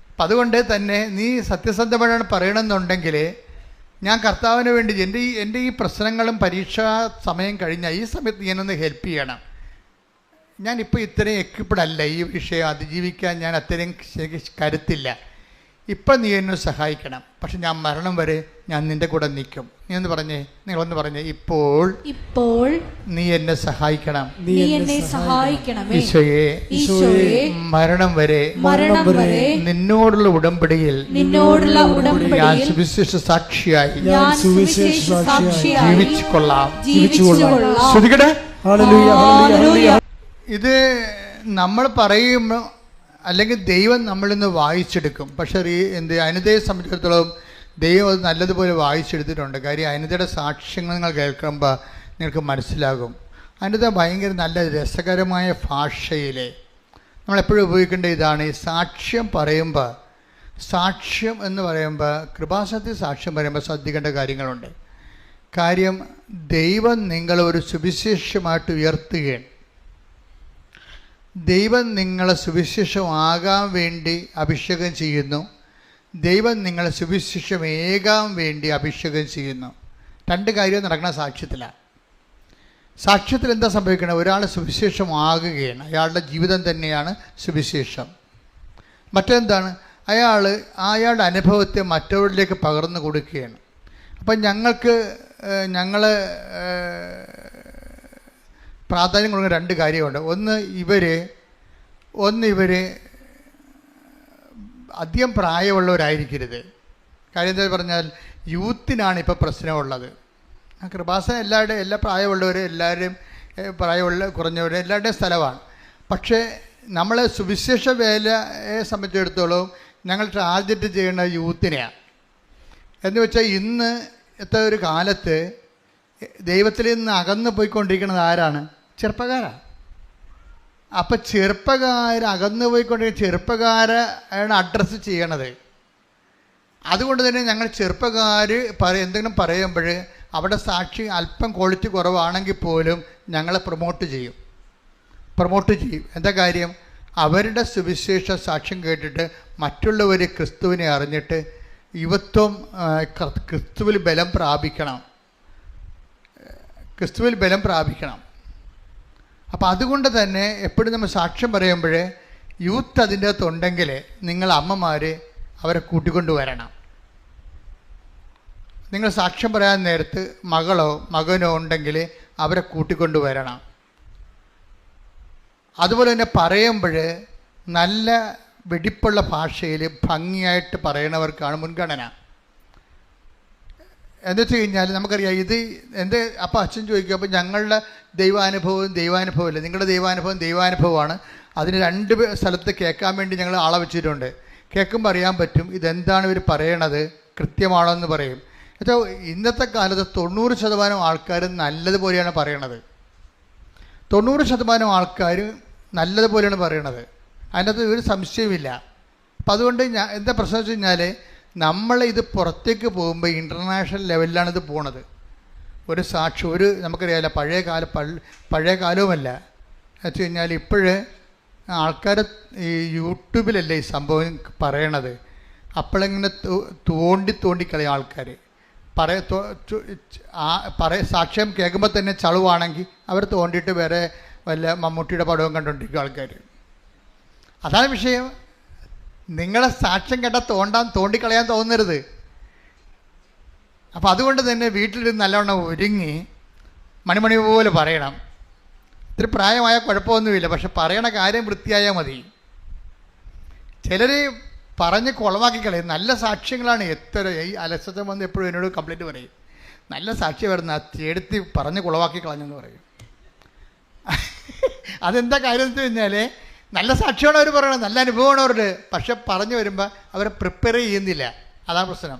അപ്പം അതുകൊണ്ട് തന്നെ നീ സത്യസന്ധമായാണ് പറയണമെന്നുണ്ടെങ്കിൽ ഞാൻ കർത്താവിന് വേണ്ടി എൻ്റെ ഈ പ്രശ്നങ്ങളും പരീക്ഷാ സമയം കഴിഞ്ഞാൽ ഈ സമയത്ത് ഞാനൊന്ന് ഹെൽപ്പ് ചെയ്യണം. ഞാനിപ്പോൾ ഇത്രയും എക്വിപ്ഡ് അല്ല ഈ വിഷയം അതിജീവിക്കാൻ, ഞാൻ അത്രയും കരുത്തില്ല. ഇപ്പം നീ എന്നെ സഹായിക്കണം, പക്ഷെ ഞാൻ മരണം വരെ ഞാൻ നിൻ്റെ കൂടെ നിൽക്കും. നിങ്ങളൊന്ന് പറഞ്ഞേ, ഇപ്പോൾ നീ എന്നെ സഹായിക്കണം. ഈശോയെ മരണം വരെ നിന്നോടുള്ള ഉടമ്പടിയിൽ ഞാൻ സുവിശേഷ സാക്ഷിയായി ജീവിച്ചു കൊള്ളാം. ഇത് നമ്മൾ പറയുമ്പോൾ അല്ലെങ്കിൽ ദൈവം നമ്മളിൽ നിന്ന് വായിച്ചെടുക്കും. പക്ഷേ അനിതയെ സംബന്ധിച്ചിടത്തോളം ദൈവം അത് നല്ലതുപോലെ വായിച്ചെടുത്തിട്ടുണ്ട്. കാര്യം അനിതയുടെ സാക്ഷ്യങ്ങൾ നിങ്ങൾ കേൾക്കുമ്പോൾ നിങ്ങൾക്ക് മനസ്സിലാകും. അനിത ഭയങ്കര നല്ല രസകരമായ ഭാഷയിൽ നമ്മളെപ്പോഴും ഉപയോഗിക്കേണ്ട ഇതാണ്. ഈ സാക്ഷ്യം എന്ന് പറയുമ്പോൾ കൃപാസനത്തിൽ സാക്ഷ്യം പറയുമ്പോൾ ശ്രദ്ധിക്കേണ്ട കാര്യങ്ങളുണ്ട്. കാര്യം ദൈവം നിങ്ങളെ ഒരു സുവിശേഷമായിട്ട് ഉയർത്തുകയാണ്. ദൈവം നിങ്ങളെ സുവിശേഷമാകാൻ വേണ്ടി അഭിഷേകം ചെയ്യുന്നു. ദൈവം നിങ്ങളെ സുവിശേഷമേകാൻ വേണ്ടി അഭിഷേകം ചെയ്യുന്നു. രണ്ട് കാര്യം നടക്കുന്ന സാക്ഷ്യത്തിലാണ്. സാക്ഷ്യത്തിൽ എന്താ സംഭവിക്കുന്നത്? ഒരാൾ സുവിശേഷമാകുകയാണ്. അയാളുടെ ജീവിതം തന്നെയാണ് സുവിശേഷം. മറ്റെന്താണ്? അയാളുടെ അനുഭവത്തെ മറ്റവരിലേക്ക് പകർന്നു കൊടുക്കുകയാണ്. അപ്പം ഞങ്ങൾ പ്രാധാന്യം കൊടുക്കുന്ന രണ്ട് കാര്യമുണ്ട്. ഒന്ന് ഇവർ അധികം പ്രായമുള്ളവരായിരിക്കരുത്. കാര്യം എന്താ പറഞ്ഞാൽ യൂത്തിനാണ് ഇപ്പോൾ പ്രശ്നമുള്ളത്. കൃപാസനം എല്ലാ പ്രായമുള്ളവരും എല്ലാവരും കുറഞ്ഞവരും എല്ലാവരുടെയും സ്ഥലമാണ്. പക്ഷേ നമ്മൾ സുവിശേഷ വേലയെ സംബന്ധിച്ചിടത്തോളം ഞങ്ങൾ ടാർഗറ്റ് ചെയ്യുന്ന യൂത്തിനെയാണ്. എന്ന് വെച്ചാൽ ഇന്നത്തെ ഒരു കാലത്ത് ദൈവത്തിൽ നിന്ന് അകന്നു പോയിക്കൊണ്ടിരിക്കുന്നത് ആരാണ്? ചെറുപ്പക്കാരാണ്. അപ്പം അകന്നു പോയിക്കൊണ്ടിരിക്കുന്ന ചെറുപ്പക്കാരാണ് അഡ്രസ്സ് ചെയ്യണത്. അതുകൊണ്ട് തന്നെ ഞങ്ങൾ ചെറുപ്പക്കാർ എന്തെങ്കിലും പറയുമ്പോൾ അവിടെ സാക്ഷി അല്പം ക്വാളിറ്റി കുറവാണെങ്കിൽ പോലും ഞങ്ങളെ പ്രൊമോട്ട് ചെയ്യും. എന്താ കാര്യം? അവരുടെ സുവിശേഷ സാക്ഷ്യം കേട്ടിട്ട് മറ്റുള്ളവർ ക്രിസ്തുവിനെ അറിഞ്ഞിട്ട് യുവത്വം ക്രിസ്തുവിൽ ബലം പ്രാപിക്കണം. അപ്പം അതുകൊണ്ട് തന്നെ എപ്പോഴും നമ്മൾ സാക്ഷ്യം പറയുമ്പോൾ യൂത്ത് അതിൻ്റെ അകത്തുണ്ടെങ്കിൽ നിങ്ങൾ അമ്മമാർ അവരെ കൂട്ടിക്കൊണ്ട് വരണം. നിങ്ങൾ സാക്ഷ്യം പറയാൻ നേരത്ത് മകനോ ഉണ്ടെങ്കിൽ അവരെ കൂട്ടിക്കൊണ്ട് വരണം. അതുപോലെ തന്നെ പറയുമ്പോൾ നല്ല വെടിപ്പുള്ള ഭാഷയിൽ ഭംഗിയായിട്ട് പറയണവർക്കാണ് മുൻഗണന. എന്ന് വെച്ച് കഴിഞ്ഞാൽ നമുക്കറിയാം അപ്പോൾ അച്ഛൻ ചോദിക്കും, അപ്പോൾ ഞങ്ങളുടെ ദൈവാനുഭവമില്ല, നിങ്ങളുടെ ദൈവാനുഭവമാണ്. അതിന് രണ്ട് സ്ഥലത്ത് കേൾക്കാൻ വേണ്ടി ഞങ്ങൾ ആളെ വെച്ചിട്ടുണ്ട്. കേൾക്കുമ്പോൾ അറിയാൻ പറ്റും ഇതെന്താണ് ഇവർ പറയണത്, കൃത്യമാണോ എന്ന് പറയും. എന്നുവെച്ചാൽ ഇന്നത്തെ കാലത്ത് 90% ആൾക്കാർ നല്ലതുപോലെയാണ് പറയണത്. 90% ആൾക്കാർ നല്ലതുപോലെയാണ് പറയണത്. അതിനകത്ത് ഒരു സംശയമില്ല. അപ്പം അതുകൊണ്ട് എന്താ പ്രശ്നം വെച്ച് കഴിഞ്ഞാൽ നമ്മളിത് പുറത്തേക്ക് പോകുമ്പോൾ ഇൻ്റർനാഷണൽ ലെവലിലാണിത് പോണത്. ഒരു നമുക്കറിയാമല്ല, പഴയ കാലവുമല്ല. എന്ന് വെച്ച് കഴിഞ്ഞാൽ ഇപ്പോഴ് ആൾക്കാർ ഈ യൂട്യൂബിലല്ലേ ഈ സംഭവം പറയണത്. അപ്പോഴിങ്ങനെ തോണ്ടിക്കളയും ആൾക്കാർ. സാക്ഷ്യം കേൾക്കുമ്പോൾ തന്നെ ചളുവാണെങ്കിൽ അവർ തോണ്ടിയിട്ട് വേറെ വല്ല മമ്മൂട്ടിയുടെ പടവും കണ്ടുകൊണ്ടിരിക്കും ആൾക്കാർ. അതാണ് വിഷയം. നിങ്ങളെ സാക്ഷ്യം കേട്ടാൽ തോണ്ടിക്കളയാൻ തോന്നരുത്. അപ്പം അതുകൊണ്ട് തന്നെ വീട്ടിലിരുന്ന് നല്ലവണ്ണം ഒരുങ്ങി മണിമണി പോലെ പറയണം. ഇത്തിരി പ്രായമായ കുഴപ്പമൊന്നുമില്ല, പക്ഷെ പറയണ കാര്യം വൃത്തിയായാൽ മതി. ചിലർ പറഞ്ഞ് കുളമാക്കി കളയും. നല്ല സാക്ഷ്യങ്ങളാണ്. ഈ അലസത്വം വന്ന് എപ്പോഴും എന്നോട് കംപ്ലൈൻറ്റ് പറയും, നല്ല സാക്ഷ്യം വരുന്ന എടുത്ത് പറഞ്ഞ് കുളമാക്കി കളഞ്ഞെന്ന് പറയും. അതെന്താ കാര്യം എന്ന് വെച്ച് കഴിഞ്ഞാൽ നല്ല സാക്ഷ്യമാണ് അവർ പറയണത്, നല്ല അനുഭവമാണ് അവരുടെ. പക്ഷെ പറഞ്ഞു വരുമ്പോൾ അവരെ പ്രിപ്പയർ ചെയ്യുന്നില്ല. അതാണ് പ്രശ്നം.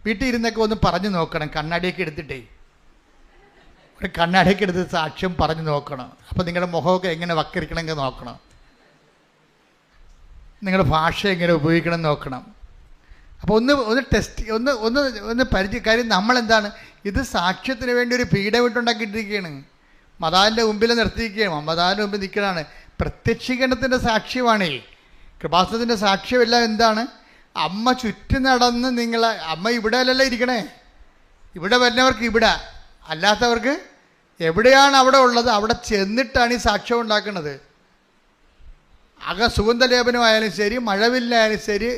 വീട്ടിൽ ഇരുന്നൊക്കെ ഒന്ന് പറഞ്ഞു നോക്കണം. കണ്ണാടിയൊക്കെ എടുത്തിട്ടേ ഒരു കണ്ണാടിയൊക്കെ എടുത്ത് സാക്ഷ്യം പറഞ്ഞു നോക്കണം. അപ്പോൾ നിങ്ങളുടെ മുഖമൊക്കെ എങ്ങനെ വക്കരിക്കണമെങ്കിൽ നോക്കണം. നിങ്ങളുടെ ഭാഷ എങ്ങനെ ഉപയോഗിക്കണം നോക്കണം. അപ്പോൾ ഒന്ന് ടെസ്റ്റ് ഒന്ന് കാര്യം നമ്മളെന്താണ് ഇത് സാക്ഷ്യത്തിന് വേണ്ടി ഒരു പീഠമിട്ടുണ്ടാക്കിയിട്ടിരിക്കുകയാണ്. മതാവിൻ്റെ മുമ്പിൽ നിർത്തിയിരിക്കുകയാണ്. മതാവിൻ്റെ മുമ്പിൽ നിൽക്കണതാണ്. പ്രത്യക്ഷീകരണത്തിൻ്റെ സാക്ഷ്യമാണേ. കൃപാസനത്തിൻ്റെ സാക്ഷ്യമെല്ലാം എന്താണ്? അമ്മ ചുറ്റി നടന്ന് അമ്മ ഇവിടെ അല്ലല്ലോ ഇരിക്കണേ. ഇവിടെ വരുന്നവർക്ക് ഇവിടെ, അല്ലാത്തവർക്ക് എവിടെയാണ് അവിടെ ഉള്ളത് അവിടെ ചെന്നിട്ടാണ് ഈ സാക്ഷ്യം ഉണ്ടാക്കുന്നത്. സുഗന്ധലേപനമായാലും ശരി, മഴവില്ലായാലും ശരി,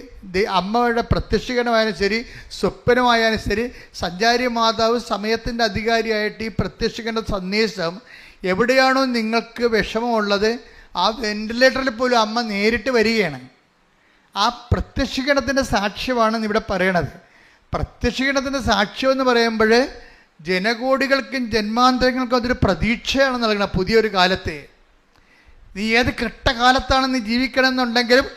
അമ്മയുടെ പ്രത്യക്ഷീകരണമായാലും ശരി, സ്വപ്നമായാലും ശരി, സഞ്ചാരി മാതാവ് സമയത്തിൻ്റെ അധികാരിയായിട്ട് ഈ പ്രത്യക്ഷീകരണ സന്ദേശം എവിടെയാണോ നിങ്ങൾക്ക് വിഷമമുള്ളത് ആ വെന്റിലേറ്ററിൽ പോലും അമ്മ നേരിട്ട് വരികയാണ്. ആ പ്രത്യക്ഷീകരണത്തിൻ്റെ സാക്ഷ്യമാണ് ഇവിടെ പറയണത്. പ്രത്യക്ഷീകരണത്തിൻ്റെ സാക്ഷ്യം എന്ന് പറയുമ്പോൾ ജനകോടികൾക്കും ജന്മാന്തരങ്ങൾക്കും അതൊരു പ്രതീക്ഷയാണ് നൽകണം. പുതിയൊരു കാലത്തെ നീ ഏത് കെട്ടകാലത്താണ് നീ ജീവിക്കണം എന്നുണ്ടെങ്കിലും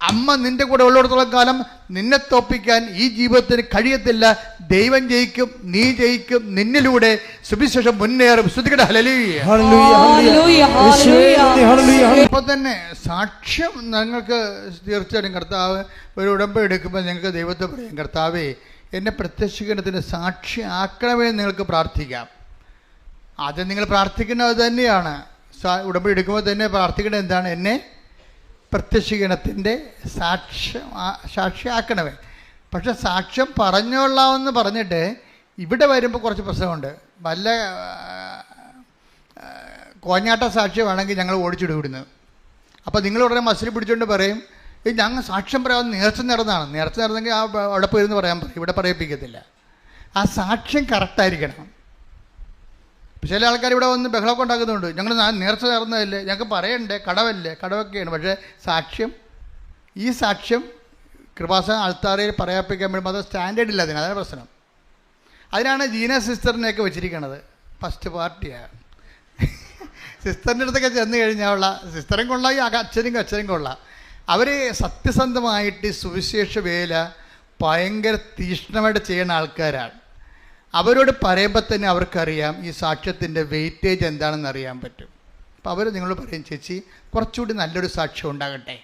അമ്മ നിൻ്റെ കൂടെ ഉള്ളിടത്തോളം കാലം നിന്നെ തോപ്പിക്കാൻ ഈ ജീവിതത്തിന് കഴിയത്തില്ല. ദൈവം ജയിക്കും, നീ ജയിക്കും, നിന്നിലൂടെ സുവിശേഷം മുന്നേറും. അപ്പോൾ തന്നെ സാക്ഷ്യം നിങ്ങൾക്ക് തീർച്ചയായിട്ടും കർത്താവ് ഒരു ഉടമ്പടി എടുക്കുമ്പോൾ നിങ്ങൾക്ക് ദൈവത്തെ പറയും, കർത്താവേ എന്നെ പ്രത്യക്ഷീകരണത്തിന് സാക്ഷി ആക്കണമേ നിങ്ങൾക്ക് പ്രാർത്ഥിക്കാം. ആദ്യം നിങ്ങൾ പ്രാർത്ഥിക്കുന്നത് തന്നെയാണ്. ഉടമ്പടി എടുക്കുമ്പോൾ തന്നെ പ്രാർത്ഥിക്കേണ്ടത് എന്താണ്? എന്നെ പ്രത്യക്ഷീകരണത്തിൻ്റെ സാക്ഷിയാക്കണമേ. പക്ഷെ സാക്ഷ്യം പറഞ്ഞോളാമെന്ന് പറഞ്ഞിട്ട് ഇവിടെ വരുമ്പോൾ കുറച്ച് പ്രശ്നമുണ്ട്. വല്ല കോഞ്ഞാട്ട സാക്ഷ്യമാണെങ്കിൽ ഞങ്ങൾ ഓടിച്ചിട്ട് വിടുന്നത്. അപ്പോൾ നിങ്ങൾ ഉടനെ മസിൽ പിടിച്ചുകൊണ്ട് പറയും, ഞങ്ങൾ സാക്ഷ്യം പറയാമെന്ന് നേർച്ച നേർന്നതാണ്. നേർച്ച നേർന്നെങ്കിൽ അവിടെ പോയിരുന്ന് പറയാൻ പറയും, ഇവിടെ പറയിപ്പിക്കത്തില്ല. ആ സാക്ഷ്യം കറക്റ്റായിരിക്കണം. ചില ആൾക്കാർ ഇവിടെ വന്ന് ബഹളമൊക്കെ ഉണ്ടാക്കുന്നുണ്ട്, ഞങ്ങൾ നേർച്ച നേർന്നതല്ലേ, ഞങ്ങൾക്ക് പറയണ്ടേ, കടവല്ലേ, കടവൊക്കെയാണ്. പക്ഷേ ഈ സാക്ഷ്യം കൃപാസന ആൾത്താരയിൽ പറയാപ്പിക്കാൻ വേണ്ടി അത് സ്റ്റാൻഡേർഡ് ഇല്ല. അതാണ് പ്രശ്നം. അതിനാണ് ജീന സിസ്റ്ററിനെയൊക്കെ വെച്ചിരിക്കുന്നത്. ഫസ്റ്റ് പാർട്ടിയാണ്. സിസ്റ്ററിൻ്റെ അടുത്തൊക്കെ ചെന്ന് കഴിഞ്ഞാൽ സിസ്റ്ററും കൊള്ളാം, ഈ അച്ഛനും കൊള്ളാം. അവർ സത്യസന്ധമായിട്ട് സുവിശേഷ വേല ഭയങ്കര തീക്ഷ്ണമായിട്ട് ചെയ്യുന്ന ആൾക്കാരാണ്. അവരോട് പറയുമ്പോൾ തന്നെ അവർക്കറിയാം ഈ സാക്ഷ്യത്തിൻ്റെ വെയിറ്റേജ് എന്താണെന്ന് അറിയാൻ പറ്റും. അപ്പോൾ അവർ നിങ്ങളോട് പറയും, ചേച്ചി കുറച്ചുകൂടി നല്ലൊരു സാക്ഷ്യം ഉണ്ടാകട്ടെ.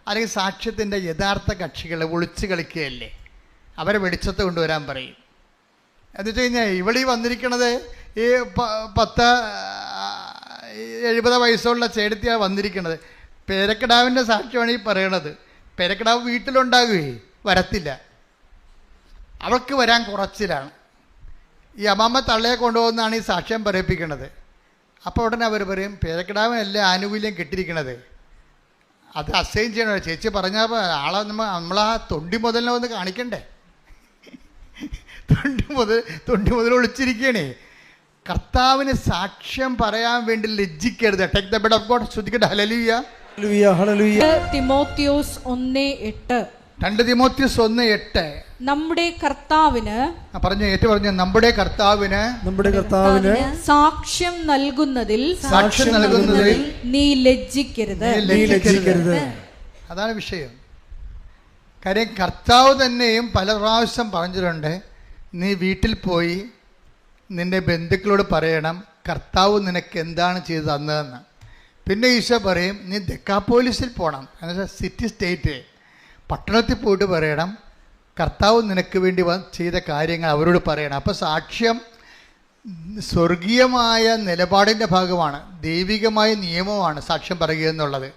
അല്ലെങ്കിൽ സാക്ഷ്യത്തിൻ്റെ യഥാർത്ഥ കക്ഷികളെ ഒളിച്ച് കളിക്കുകയല്ലേ, അവരെ വെളിച്ചത്ത് കൊണ്ടുവരാൻ പറയും. എന്ന് വെച്ച് കഴിഞ്ഞാൽ ഇവിടെ ഈ വന്നിരിക്കണത് ഈ 70 വയസ്സുള്ള ചേട്ടത്തിയാണ് വന്നിരിക്കുന്നത്. പേരക്കിടാവിൻ്റെ സാക്ഷ്യമാണ് ഈ പറയണത്. പേരക്കിടാവ് വീട്ടിലുണ്ടാകുകയെ വരത്തില്ല, അവൾക്ക് വരാൻ കുറച്ചിലാണ്. ഈ അമ്മമ്മ തള്ളയെ കൊണ്ടുപോകുന്നതാണ് ഈ സാക്ഷ്യം പറയിപ്പിക്കുന്നത്. അപ്പോൾ ഉടനെ അവർ പറയും, പേരക്കിടാവിനല്ലേ ആനുകൂല്യം കിട്ടിയിരിക്കണത്, അത് അസൈൻ ചെയ്യണോ. ചേച്ചി പറഞ്ഞാൽ ആളെ നമ്മളാ തൊണ്ടി മുതലിനെ ഒന്ന് കാണിക്കണ്ടേ. തൊണ്ടി മുതൽ ഒളിച്ചിരിക്കണേ. കർത്താവിന് സാക്ഷ്യം പറയാൻ വേണ്ടി ലജ്ജിക്കരുത്. Take the bed of God. ശ്രദ്ധിക്കട്ടെ. Hallelujah, hallelujah, hallelujah. 2 തിമോത്തിയോസ് 1:8. 2 തിമോത്തിയോസ് 1:8. നമ്മുടെ കർത്താവിന് നമ്മുടെ കർത്താവിന് സാക്ഷ്യം നൽകുന്നതിൽ നീ ലജ്ജിക്കരുത്. അതാണ് വിഷയം. കാര്യം കർത്താവ് തന്നെയും പല പ്രാവശ്യം പറഞ്ഞിട്ടുണ്ട്, നീ വീട്ടിൽ പോയി നിന്റെ ബന്ധുക്കളോട് പറയണം കർത്താവ് നിനക്ക് എന്താണ് ചെയ്ത് തന്നതെന്ന്. പിന്നെ ഈശോ പറയും, നീ ദെക്കാപ്പോലിസിൽ പോകണം, എന്നുവെച്ചാൽ സിറ്റി സ്റ്റേറ്റ് പട്ടണത്തിൽ പോയിട്ട് പറയണം കർത്താവ് നിനക്ക് വേണ്ടി ചെയ്ത കാര്യങ്ങൾ അവരോട് പറയണം. അപ്പോൾ സാക്ഷ്യം സ്വർഗീയമായ നിലപാടിൻ്റെ ഭാഗമാണ്, ദൈവികമായ നിയമമാണ് സാക്ഷ്യം പറയുക എന്നുള്ളത്.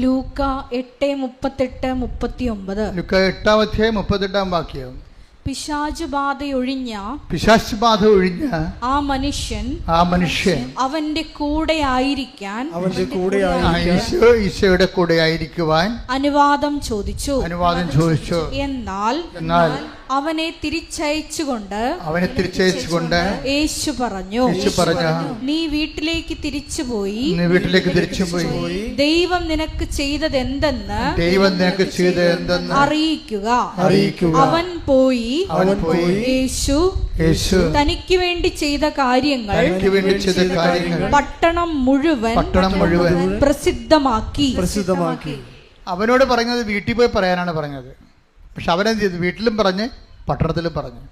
ലൂക്ക 8:38-39. ലൂക്ക 8:38 വാക്യം. പിശാച് ബാധ ഒഴിഞ്ഞ ആ മനുഷ്യൻ അവന്റെ കൂടെ ആയിരിക്കാൻ ഈശോയുടെ കൂടെ ആയിരിക്കുവാൻ അനുവാദം ചോദിച്ചു. എന്നാൽ അവനെ തിരിച്ചയച്ചുകൊണ്ട് യേശു പറഞ്ഞു, നീ വീട്ടിലേക്ക് തിരിച്ചുപോയി ദൈവം നിനക്ക് ചെയ്തത് എന്തെന്ന് അറിയിക്കുക. അവൻ പോയി യേശു തനിക്ക് വേണ്ടി ചെയ്ത കാര്യങ്ങൾ പട്ടണം മുഴുവൻ പ്രസിദ്ധമാക്കി. അവനോട് പറഞ്ഞത് വീട്ടിൽ പോയി പറയാനാണ് പറഞ്ഞത്. പക്ഷെ അവനെന്ത് ചെയ്തു? വീട്ടിലും പറഞ്ഞ് പട്ടണത്തിലും പറഞ്ഞു.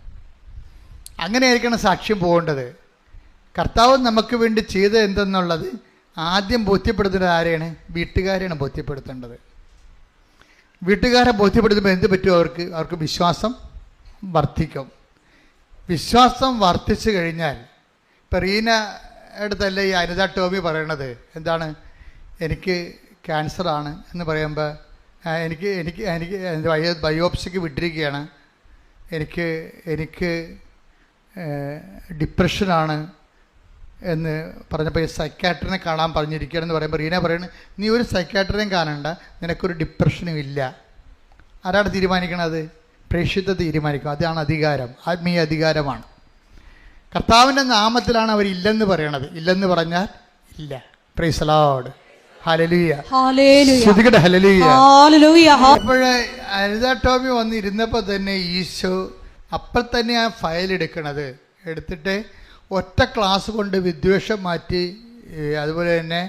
അങ്ങനെയായിരിക്കണം സാക്ഷ്യം പോകേണ്ടത്. കർത്താവ് നമുക്ക് വേണ്ടി ചെയ്തത് എന്തെന്നുള്ളത് ആദ്യം ബോധ്യപ്പെടുത്തേണ്ടത് ആരെയാണ്? വീട്ടുകാരെയാണ് ബോധ്യപ്പെടുത്തേണ്ടത്. വീട്ടുകാരെ ബോധ്യപ്പെടുത്തുമ്പോൾ എന്ത് പറ്റും? അവർക്ക് വിശ്വാസം വർദ്ധിക്കും. വിശ്വാസം വർദ്ധിച്ചു കഴിഞ്ഞാൽ, ഇപ്പം റീന അടുത്തല്ലേ ഈ അനിത ടോമി പറയണത് എന്താണ്? എനിക്ക് ക്യാൻസറാണ് എന്ന് പറയുമ്പോൾ എനിക്ക് ബയോപ്സിക്ക് വിട്ടിരിക്കുകയാണ്, എനിക്ക് ഡിപ്രഷനാണ് എന്ന് പറഞ്ഞപ്പോൾ ഈ സൈക്കാട്രിനെ കാണാൻ പറഞ്ഞിരിക്കുകയാണെന്ന് പറയുമ്പോൾ റീന പറയുന്നത്, നീ ഒരു സൈക്കാട്രിനെയും കാണണ്ട, നിനക്കൊരു ഡിപ്രഷനും ഇല്ല. ആരാണ് തീരുമാനിക്കണത്? പ്രേക്ഷിത തീരുമാനിക്കും. അതാണ് അധികാരം, ആത്മീയ അധികാരമാണ്. കർത്താവിൻ്റെ നാമത്തിലാണ് അവരില്ലെന്ന് പറയണത്. ഇല്ലെന്ന് പറഞ്ഞാൽ ഇല്ല. Praise the Lord. ഹല്ലേലൂയ. ശ്രദ്ധിക്കട്ടെ. ഹല്ലേലൂയ. അപ്പോഴേ അനിത ടോമി വന്നിരുന്നപ്പോൾ തന്നെ ഈശോ അപ്പോൾ തന്നെ ആ ഫയൽ എടുത്തിട്ട് ഒറ്റ ക്ലാസ് കൊണ്ട് വിദ്വേഷം മാറ്റി, അതുപോലെ തന്നെ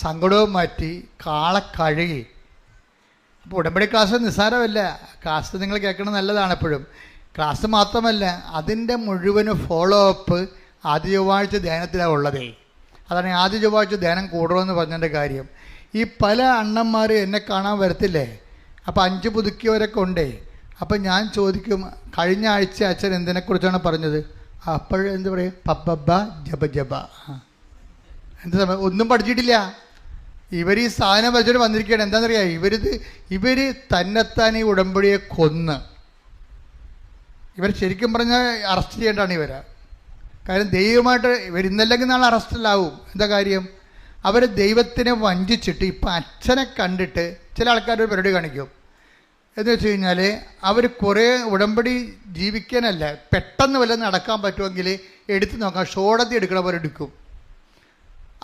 സങ്കടവും മാറ്റി, കാളെ കഴുകി. അപ്പോൾ ഉടമ്പടി ക്ലാസ് നിസ്സാരമല്ല. ക്ലാസ് നിങ്ങൾ കേൾക്കണം, നല്ലതാണ് എപ്പോഴും. ക്ലാസ് മാത്രമല്ല, അതിൻ്റെ മുഴുവനും ഫോളോ അപ്പ് ആദ്യ ചൊവ്വാഴ്ച ധ്യാനത്തിലാണ് ഉള്ളതേ. അതാണ് ആദ്യ ചൊവ്വാഴ്ച ധ്യാനം കൂടണമെന്ന് പറഞ്ഞതിൻ്റെ കാര്യം. ഈ പല അണ്ണന്മാർ എന്നെ കാണാൻ വരത്തില്ലേ, അപ്പോൾ 5 പുതുക്കിയവരൊക്കെ ഉണ്ടേ. അപ്പം ഞാൻ ചോദിക്കും, കഴിഞ്ഞ ആഴ്ച അച്ഛൻ എന്തിനെക്കുറിച്ചാണ് പറഞ്ഞത്? അപ്പോഴെന്ത് പറയും? പബ്ബ ജബ ജബ. എന്ത് സമയം? ഒന്നും പഠിച്ചിട്ടില്ല. ഇവർ ഈ സാധനം വെച്ചിട്ട് വന്നിരിക്കുകയാണ്. എന്താണെന്നറിയാം, ഇവർ തന്നെത്താൻ ഈ ഉടമ്പടിയെ കൊന്ന്, ഇവർ ശരിക്കും പറഞ്ഞാൽ അറസ്റ്റ് ചെയ്യേണ്ടതാണ് ഇവരെ. കാര്യം ദൈവമായിട്ട് ഇവർ ഇന്നല്ലെങ്കിൽ നാളെ അറസ്റ്റിലാവും. എന്താ കാര്യം? അവർ ദൈവത്തിനെ വഞ്ചിച്ചിട്ട് ഇപ്പം അച്ഛനെ കണ്ടിട്ട് ചില ആൾക്കാർ ഒരു പരിപാടി കാണിക്കും. എന്ന് വെച്ച് കഴിഞ്ഞാൽ അവർ കുറേ ഉടമ്പടി ജീവിക്കാനല്ല, പെട്ടെന്ന് വല്ലതും നടക്കാൻ പറ്റുമെങ്കിൽ എടുത്ത് നോക്കാം, ഷോടത്തി എടുക്കണ പോലെ എടുക്കും.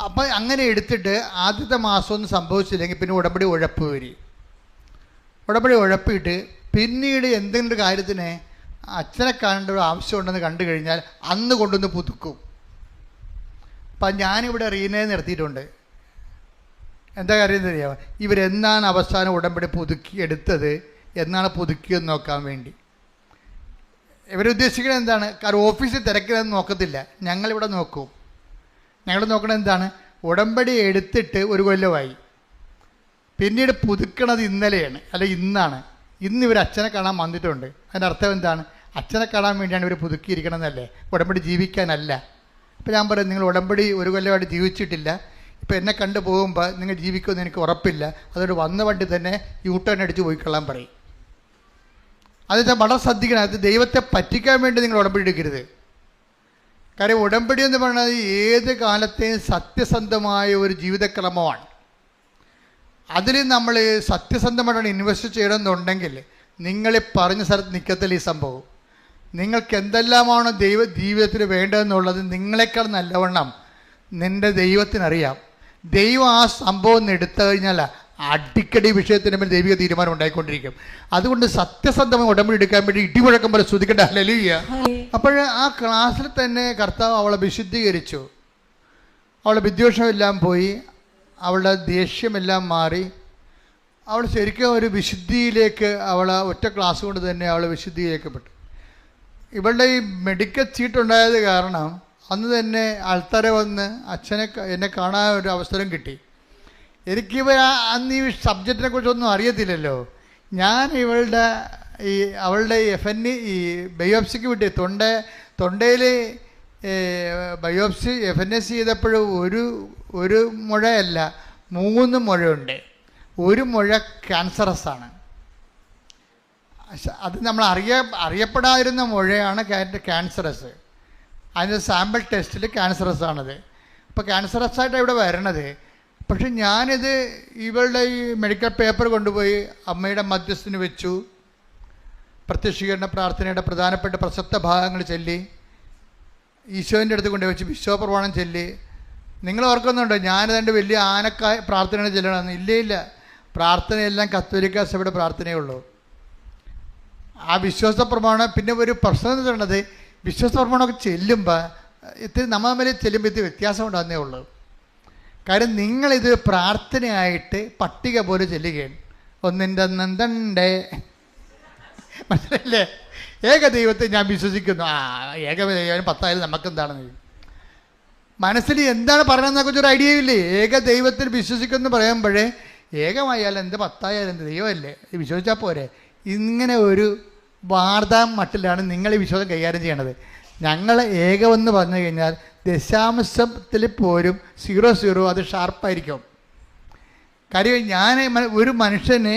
അപ്പം അങ്ങനെ എടുത്തിട്ട് ആദ്യത്തെ മാസമൊന്നും സംഭവിച്ചില്ലെങ്കിൽ പിന്നെ ഉടമ്പടി ഉഴപ്പ് വരും. ഉടമ്പടി ഉഴപ്പിയിട്ട് പിന്നീട് എന്തെങ്കിലും കാര്യത്തിന് അച്ഛനെ കാണേണ്ട ഒരു ആവശ്യമുണ്ടെന്ന് കണ്ടു കഴിഞ്ഞാൽ അന്ന് കൊണ്ടുവന്ന് പുതുക്കും. അപ്പം ഞാനിവിടെ റീനയെ നിർത്തിയിട്ടുണ്ട്. എന്താ കാര്യം അറിയാമോ? ഇവരെന്നാണ് അവസാനം ഉടമ്പടി പുതുക്കി എടുത്തത്, എന്നാണ് പുതുക്കിയെന്ന് നോക്കാൻ വേണ്ടി. ഇവരുദ്ദേശിക്കുന്നത് എന്താണ്? കാരണം ഓഫീസിൽ തിരക്കിലൊന്നും നോക്കത്തില്ല, ഞങ്ങളിവിടെ നോക്കും. ഞങ്ങൾ നോക്കണത് എന്താണ്? ഉടമ്പടി എടുത്തിട്ട് 1 കൊല്ലമായി, പിന്നീട് പുതുക്കണത് ഇന്നലെയാണ്, അല്ല ഇന്നാണ്. ഇന്ന് ഇവർ അച്ഛനെ കാണാൻ വന്നിട്ടുണ്ട്. അതിൻ്റെ അർത്ഥം എന്താണ്? അച്ഛനെ കാണാൻ വേണ്ടിയാണ് ഇവർ പുതുക്കിയിരിക്കണമെന്നല്ലേ, ഉടമ്പടി ജീവിക്കാനല്ല. അപ്പോൾ ഞാൻ പറയും, നിങ്ങൾ ഉടമ്പടി 1 കൊല്ലമായിട്ട് ജീവിച്ചിട്ടില്ല, ഇപ്പോൾ എന്നെ കണ്ടു പോകുമ്പോൾ നിങ്ങൾ ജീവിക്കുമെന്ന് എനിക്ക് ഉറപ്പില്ല, അതുകൊണ്ട് വന്ന വണ്ടി തന്നെ യൂട്ടേൺ അടിച്ച് പോയിക്കൊള്ളാൻ പറയും. അത് വളരെ ശ്രദ്ധിക്കണം. അത് ദൈവത്തെ പറ്റിക്കാൻ വേണ്ടി നിങ്ങൾ ഉടമ്പടി എടുക്കരുത്. കാര്യം ഉടമ്പടി എന്ന് പറയുന്നത് ഏത് കാലത്തെയും സത്യസന്ധമായ ഒരു ജീവിതക്രമമാണ്. അതിൽ നമ്മൾ സത്യസന്ധമായിട്ടാണ് ഇൻവെസ്റ്റ് ചെയ്യണമെന്നുണ്ടെങ്കിൽ നിങ്ങൾ പറഞ്ഞ സ്ഥലത്ത് നിൽക്കത്തില്ല ഈ സംഭവം. നിങ്ങൾക്ക് എന്തെല്ലാമാണോ ജീവിതത്തിൽ വേണ്ടതെന്നുള്ളത് നിങ്ങളെക്കാൾ നല്ലവണ്ണം നിൻ്റെ ദൈവത്തിനറിയാം. ദൈവം ആ സംഭവം എടുത്തു കഴിഞ്ഞാൽ അടിക്കടി വിഷയത്തിന് മേൽ ദൈവിക തീരുമാനം ഉണ്ടായിക്കൊണ്ടിരിക്കും. അതുകൊണ്ട് സത്യസന്ധമായി ഉടമ്പടി എടുക്കാൻ വേണ്ടി ഇടിമുഴക്കം പോലെ ശ്രദ്ധിക്കേണ്ട. ഹല്ലേലൂയ. അപ്പോൾ ആ ക്ലാസ്സിൽ തന്നെ കർത്താവ് അവളെ വിശുദ്ധീകരിച്ചു. അവളുടെ വിദ്വേഷമെല്ലാം പോയി, അവളുടെ ദേഷ്യമെല്ലാം മാറി, അവൾ ശരിക്കും ഒരു വിശുദ്ധിയിലേക്ക്, അവളെ ഒറ്റ ക്ലാസ് കൊണ്ട് തന്നെ അവൾ വിശുദ്ധിയിലേക്കപ്പെട്ടു. ഇവളുടെ ഈ മെഡിക്കൽ ചീട്ടുണ്ടായത് കാരണം അന്ന് തന്നെ ആൾക്കാരെ വന്ന് എന്നെ കാണാൻ ഒരു അവസരം കിട്ടി. അന്ന് ഈ സബ്ജക്റ്റിനെ കുറിച്ചൊന്നും അറിയത്തില്ലല്ലോ. ഞാൻ അവളുടെ FNE ഈ ബയോപ്സിക്ക് വിട്ടി, തൊണ്ടയിൽ ബയോപ്സി FNS ചെയ്തപ്പോഴും ഒരു മുഴയല്ല 3 മുഴയുണ്ട്. 1 മുഴ ക്യാൻസറസ്. അത് നമ്മൾ അറിയപ്പെടാതിരുന്ന മുഴയാണ് ക്യാൻസറസ്. അതിൻ്റെ സാമ്പിൾ ടെസ്റ്റിൽ ക്യാൻസറസ് ആണത്. അപ്പോൾ ക്യാൻസറസ് ആയിട്ടാണ് ഇവിടെ വരണത്. പക്ഷെ ഞാനിത് ഇവളുടെ ഈ മെഡിക്കൽ പേപ്പർ കൊണ്ടുപോയി അമ്മയുടെ മധ്യസ്ഥന് വെച്ചു. പ്രത്യക്ഷീകരണ പ്രാർത്ഥനയുടെ പ്രധാനപ്പെട്ട പ്രസക്ത ഭാഗങ്ങൾ ചൊല്ലി ഈശോൻ്റെ അടുത്ത് കൊണ്ടുപോയി വെച്ച് വിശ്വപ്രമാണം ചൊല്ലി. നിങ്ങൾ ഓർക്കുന്നുണ്ടോ ഞാനതിൻ്റെ വലിയ ആനക്കായ പ്രാർത്ഥനയാണ് ചെല്ലണമെന്ന്? ഇല്ല. പ്രാർത്ഥനയെല്ലാം കത്തോലിക്ക സഭയുടെ പ്രാർത്ഥനയുള്ളൂ. ആ വിശ്വാസ പ്രമാണം. പിന്നെ ഒരു പ്രശ്നം എന്ന് പറയുന്നത്, വിശ്വാസ പ്രമാണമൊക്കെ ചെല്ലുമ്പോൾ ഇത് നമ്മൾ തമ്മിൽ ചെല്ലുമ്പോൾ ഇത് വ്യത്യാസം ഉണ്ടാകുന്നേ ഉള്ളൂ. കാര്യം നിങ്ങളിത് പ്രാർത്ഥനയായിട്ട് പട്ടിക പോലെ ചെല്ലുകയാണ്. ഒന്നിൻ്റെ നന്തണ്ടേ, മനസ്സിലല്ലേ? ഏക ദൈവത്തെ ഞാൻ വിശ്വസിക്കുന്നു. ഏക ദൈവം 10 നമുക്കെന്താണെന്ന് മനസ്സിൽ എന്താണ് പറയണമെന്നൊക്കെ കുറിച്ചൊരു ഐഡിയ ഇല്ലേ? ഏക ദൈവത്തിൽ വിശ്വസിക്കുമെന്ന് പറയുമ്പോഴേ ഏകമായാലും എന്ത് 10 എന്ത് ദൈവമല്ലേ, വിശ്വസിച്ചാൽ പോരെ. ഇങ്ങനെ ഒരു വാർത്താ മട്ടിലാണ് നിങ്ങൾ ഈ വിശ്വാസം കൈകാര്യം ചെയ്യണത്. ഞങ്ങൾ ഏകമെന്ന് പറഞ്ഞു കഴിഞ്ഞാൽ ദശാംശത്തിൽ പോലും 00 അത് ഷാർപ്പായിരിക്കും. കാര്യം ഞാൻ ഒരു മനുഷ്യന്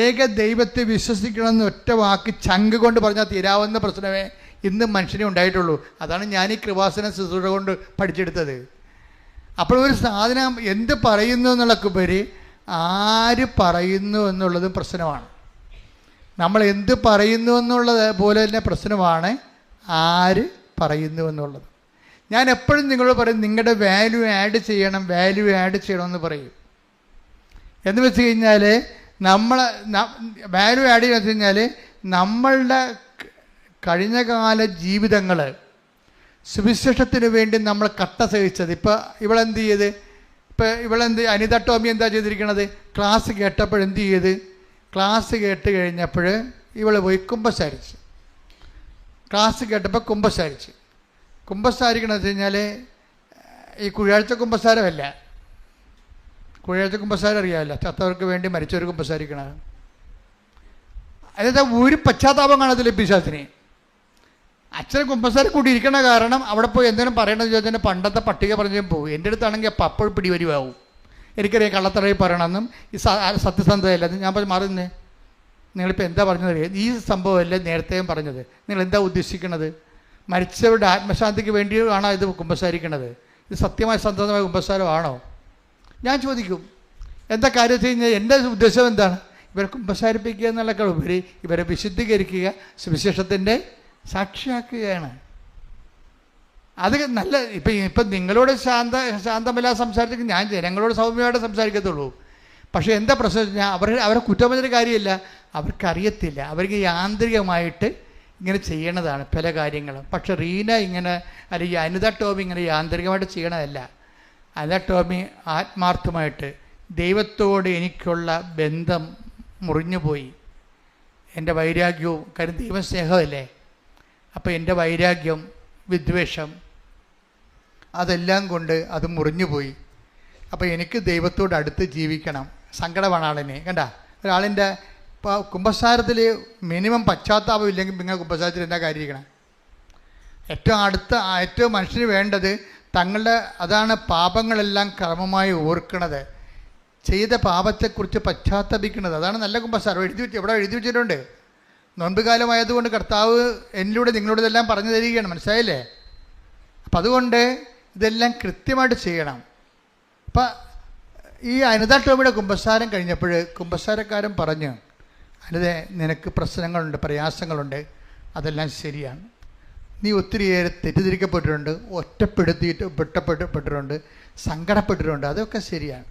ഏക ദൈവത്തെ വിശ്വസിക്കണമെന്ന് ഒറ്റ വാക്ക് ചങ്ക് കൊണ്ട് പറഞ്ഞാൽ തീരാവുന്ന പ്രശ്നമേ ഇന്ന് മനുഷ്യനെ ഉണ്ടായിട്ടുള്ളൂ. അതാണ് ഞാൻ ഈ കൃപാസന ശുശ്രൂഷ കൊണ്ട് പഠിച്ചെടുത്തത്. അപ്പോൾ ഒരു സാധനം എന്ത് പറയുന്നു എന്നുള്ളക്കുപരി ആര് പറയുന്നു എന്നുള്ളതും പ്രശ്നമാണ്. നമ്മൾ എന്ത് പറയുന്നു എന്നുള്ളത് പോലെ തന്നെ പ്രശ്നമാണ് ആര് പറയുന്നു എന്നുള്ളത്. ഞാൻ എപ്പോഴും നിങ്ങളോട് പറയും, നിങ്ങളുടെ വാല്യൂ ആഡ് ചെയ്യണമെന്ന് പറയും. എന്ന് വെച്ച് കഴിഞ്ഞാൽ വാല്യൂ ആഡ് ചെയ്യുക വെച്ച് കഴിഞ്ഞാൽ നമ്മളുടെ കഴിഞ്ഞകാല ജീവിതങ്ങൾ സുവിശേഷത്തിന് വേണ്ടി നമ്മൾ കട്ട സഹിച്ചത്. ഇപ്പോൾ ഇവളെന്ത് ചെയ്ത്, അനിത ടോമി എന്താ ചെയ്തിരിക്കണത്? ക്ലാസ് കേട്ടപ്പോഴെന്ത് ചെയ്ത്, ക്ലാസ് കേട്ട് കഴിഞ്ഞപ്പോൾ ഇവൾ പോയി കുമ്പസാരിച്ച്. ക്ലാസ് കേട്ടപ്പോൾ കുമ്പസാരിക്കണമെന്ന് വെച്ച് കഴിഞ്ഞാൽ ഈ കുഴിയാഴ്ച കുമ്പസാരമല്ല. കുഴിയാഴ്ച കുമ്പസാരം അറിയാമല്ലോ, ചത്തവർക്ക് വേണ്ടി മരിച്ചവർക്ക് കുമ്പസാരിക്കണം. അതായത് ഒരു പശ്ചാത്താപം കാണത്തില്ല പിശാചിന്. അച്ഛൻ കുമ്പസാരം കൂടി ഇരിക്കണ കാരണം അവിടെ പോയി എന്തെങ്കിലും പറയണമെന്ന് ചോദിച്ചാൽ പണ്ടത്തെ പട്ടിക പറഞ്ഞാൽ പോകും. എൻ്റെ അടുത്താണെങ്കിൽ അപ്പം അപ്പോൾ പിടിവരുവാകും. എനിക്കറിയാം കള്ളത്തറയിൽ പറയണമെന്നും ഈ സത്യസന്ധതയല്ലെന്നും. ഞാൻ പറഞ്ഞു മാറുന്നേ, നിങ്ങളിപ്പോൾ എന്താ പറഞ്ഞത്? ഈ സംഭവമല്ലേ നേരത്തെയും പറഞ്ഞത്? നിങ്ങൾ എന്താ ഉദ്ദേശിക്കുന്നത്? മരിച്ചവരുടെ ആത്മശാന്തിക്ക് വേണ്ടിയാണോ ഇത് കുമ്പസാരിക്കണത്? ഇത് സത്യമായ സന്തതമായ കുമ്പസാരമാണോ? ഞാൻ ചോദിക്കും. എന്താ കാര്യം വെച്ച് കഴിഞ്ഞാൽ എൻ്റെ ഉദ്ദേശം എന്താണ്? ഇവരെ കുമ്പസാരിപ്പിക്കുക എന്നുള്ളതൊക്കെ ഉപരി ഇവരെ വിശുദ്ധീകരിക്കുക, സുവിശേഷത്തിൻ്റെ സാക്ഷിയാക്കുകയാണ്. അത് നല്ല. ഇപ്പം നിങ്ങളോട് ശാന്തമില്ലാതെ സംസാരിച്ചെങ്കിൽ ഞാൻ ജനങ്ങളോട് സൗമ്യമായിട്ട് സംസാരിക്കത്തുള്ളൂ. പക്ഷേ എന്താ പ്രശ്നം വെച്ച് കഴിഞ്ഞാൽ അവരെ കുറ്റം പറഞ്ഞൊരു കാര്യമില്ല, അവർക്കറിയത്തില്ല. അവർക്ക് യാന്ത്രികമായിട്ട് ഇങ്ങനെ ചെയ്യണതാണ് പല കാര്യങ്ങളും. പക്ഷെ റീന ഇങ്ങനെ, അല്ലെങ്കിൽ അനിത ടോമി ഇങ്ങനെ യാന്ത്രികമായിട്ട് ചെയ്യണതല്ല. അനിത ടോമി ആത്മാർത്ഥമായിട്ട് ദൈവത്തോട് എനിക്കുള്ള ബന്ധം മുറിഞ്ഞുപോയി. എൻ്റെ വൈരാഗ്യവും, കാര്യം ദൈവം സ്നേഹമല്ലേ. അപ്പോൾ എൻ്റെ വൈരാഗ്യം, വിദ്വേഷം, അതെല്ലാം കൊണ്ട് അത് മുറിഞ്ഞുപോയി. അപ്പോൾ എനിക്ക് ദൈവത്തോട് അടുത്ത് ജീവിക്കണം. സങ്കടമാണ് ആളിനെ. കണ്ട, ഒരാളിൻ്റെ ഇപ്പോൾ കുമ്പസാരത്തിൽ മിനിമം പശ്ചാത്താപം ഇല്ലെങ്കിൽ നിങ്ങൾ കുമ്പസാരത്തിൽ എന്താ കാര്യമാക്കണം? ഏറ്റവും മനുഷ്യന് വേണ്ടത് അതാണ് പാപങ്ങളെല്ലാം ക്രമമായി ഓർക്കണത്, ചെയ്ത പാപത്തെക്കുറിച്ച് പശ്ചാത്തപിക്കുന്നത്. അതാണ് നല്ല കുമ്പസാരം. എവിടെ എഴുതി വെച്ചിട്ടുണ്ട്. നോൻപ് കാലമായതുകൊണ്ട് കർത്താവ് എന്നിലൂടെ നിങ്ങളോട് ഇതെല്ലാം പറഞ്ഞു തരികയാണ്. മനസ്സിലായില്ലേ? അപ്പം അതുകൊണ്ട് ഇതെല്ലാം കൃത്യമായിട്ട് ചെയ്യണം. അപ്പം ഈ അനിത ടോമിയുടെ കുമ്പസാരം കഴിഞ്ഞപ്പോൾ കുമ്പസാരക്കാരൻ പറഞ്ഞു, അനിതേ, നിനക്ക് പ്രശ്നങ്ങളുണ്ട്, പ്രയാസങ്ങളുണ്ട്, അതെല്ലാം ശരിയാണ്. നീ ഒത്തിരിയേറെ തെറ്റിദ്ധരിക്കപ്പെട്ടിട്ടുണ്ട്, ഒറ്റപ്പെട്ടിട്ടുണ്ട്, സങ്കടപ്പെട്ടിട്ടുണ്ട്, അതൊക്കെ ശരിയാണ്.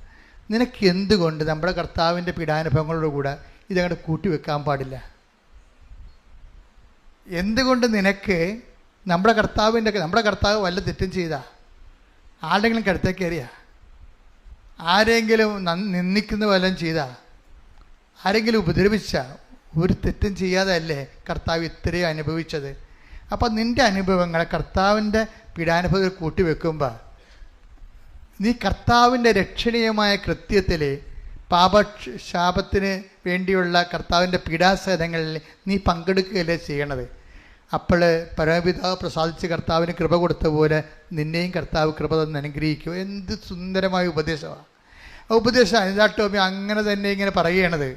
നിനക്ക് എന്തുകൊണ്ട് നമ്മുടെ കർത്താവിൻ്റെ പീഡാനുഭവങ്ങളോടുകൂടെ ഇതങ്ങോട്ട് കൂട്ടിവെക്കാൻ പാടില്ല? എന്തുകൊണ്ട് നിനക്ക് നമ്മുടെ കർത്താവ് വല്ല തെറ്റും ചെയ്താ? ആരുടെങ്കിലും കടുത്തേക്ക് കയറിയാ? ആരെങ്കിലും നിന്ദിക്കുന്ന വല്ലതും ചെയ്താ? ആരെങ്കിലും ഉപദ്രവിച്ച? ഒരു തെറ്റും ചെയ്യാതെ അല്ലേ കർത്താവ് ഇത്രയും അനുഭവിച്ചത്? അപ്പം നിൻ്റെ അനുഭവങ്ങളെ കർത്താവിൻ്റെ പീഡാനുഭവത്തിൽ കൂട്ടിവെക്കുമ്പോൾ നീ കർത്താവിൻ്റെ രക്ഷണീയമായ കൃത്യത്തിൽ പാപശാപത്തിന് വേണ്ടിയുള്ള കർത്താവിൻ്റെ പീഡാസഹനങ്ങളിൽ നീ പങ്കെടുക്കുകയല്ലേ ചെയ്യണത്. അപ്പോൾ പരമപിതാവ് പ്രസാദിച്ച് കർത്താവിന് കൃപ കൊടുത്ത പോലെ നിന്നെയും കർത്താവ് കൃപ തന്ന് അനുഗ്രഹിക്കും. എന്ത് സുന്ദരമായ ഉപദേശമാണ് ആ ഉപദേശം. അനിത ടോമി അങ്ങനെ തന്നെ ഇങ്ങനെ പറയുകയാണത്.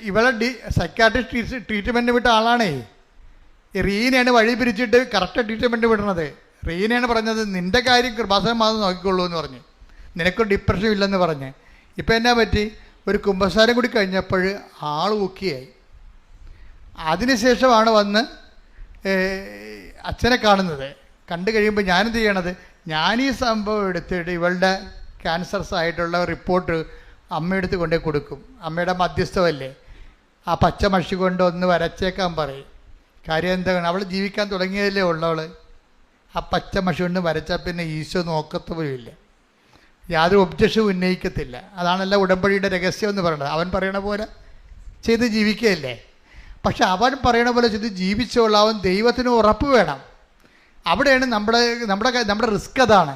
ഇവളെ സൈക്കാട്രിസ്റ്റ് ട്രീറ്റ്മെൻറ്റ് വിട്ട ആളാണേ. റീനയാണ് വഴി പിരിച്ചിട്ട് കറക്റ്റ് ട്രീറ്റ്മെൻറ്റ് വിടണത്. റീനയാണ് പറഞ്ഞത് നിൻ്റെ കാര്യം കൃപാസനം മാത്രം നോക്കിക്കൊള്ളൂ എന്ന് പറഞ്ഞ്, നിനക്കൊരു ഡിപ്രഷൻ ഇല്ലെന്ന് പറഞ്ഞ്. ഇപ്പം എന്നാ പറ്റി? ഒരു കുമ്പസാരം കൂടി കഴിഞ്ഞപ്പോൾ ആൾ ഊക്കിയായി. അതിനുശേഷമാണ് വന്ന് അച്ഛനെ കാണുന്നത്. കണ്ടു കഴിയുമ്പോൾ ഞാനെന്ത് ചെയ്യണത്, ഞാൻ ഈ സംഭവം എടുത്തിട്ട് ഇവളുടെ ക്യാൻസർസ് ആയിട്ടുള്ള റിപ്പോർട്ട് അമ്മയെടുത്ത് കൊണ്ടേ കൊടുക്കും. അമ്മയുടെ മധ്യസ്ഥമല്ലേ. ആ പച്ച മഷി കൊണ്ട് ഒന്ന് വരച്ചേക്കാൻ പറയും. കാര്യം എന്താണ്, അവൾ ജീവിക്കാൻ തുടങ്ങിയതല്ലേ ഉള്ളവൾ. ആ പച്ച മഷി കൊണ്ട് വരച്ചാൽ പിന്നെ ഈശോ നോക്കത്തുമില്ല, യാതൊരു ഒബ്ജക്ഷനും ഉന്നയിക്കത്തില്ല. അതാണല്ലോ ഉടമ്പടിയുടെ രഹസ്യം എന്ന് പറയുന്നത്. അവൻ പറയണ പോലെ ചെയ്ത് ജീവിക്കുകയല്ലേ. പക്ഷെ അവൻ പറയണ പോലെ ചെയ്ത് ജീവിച്ചോളാം. അവൻ ദൈവത്തിന് ഉറപ്പ് വേണം. അവിടെയാണ് നമ്മുടെ റിസ്ക്. അതാണ്.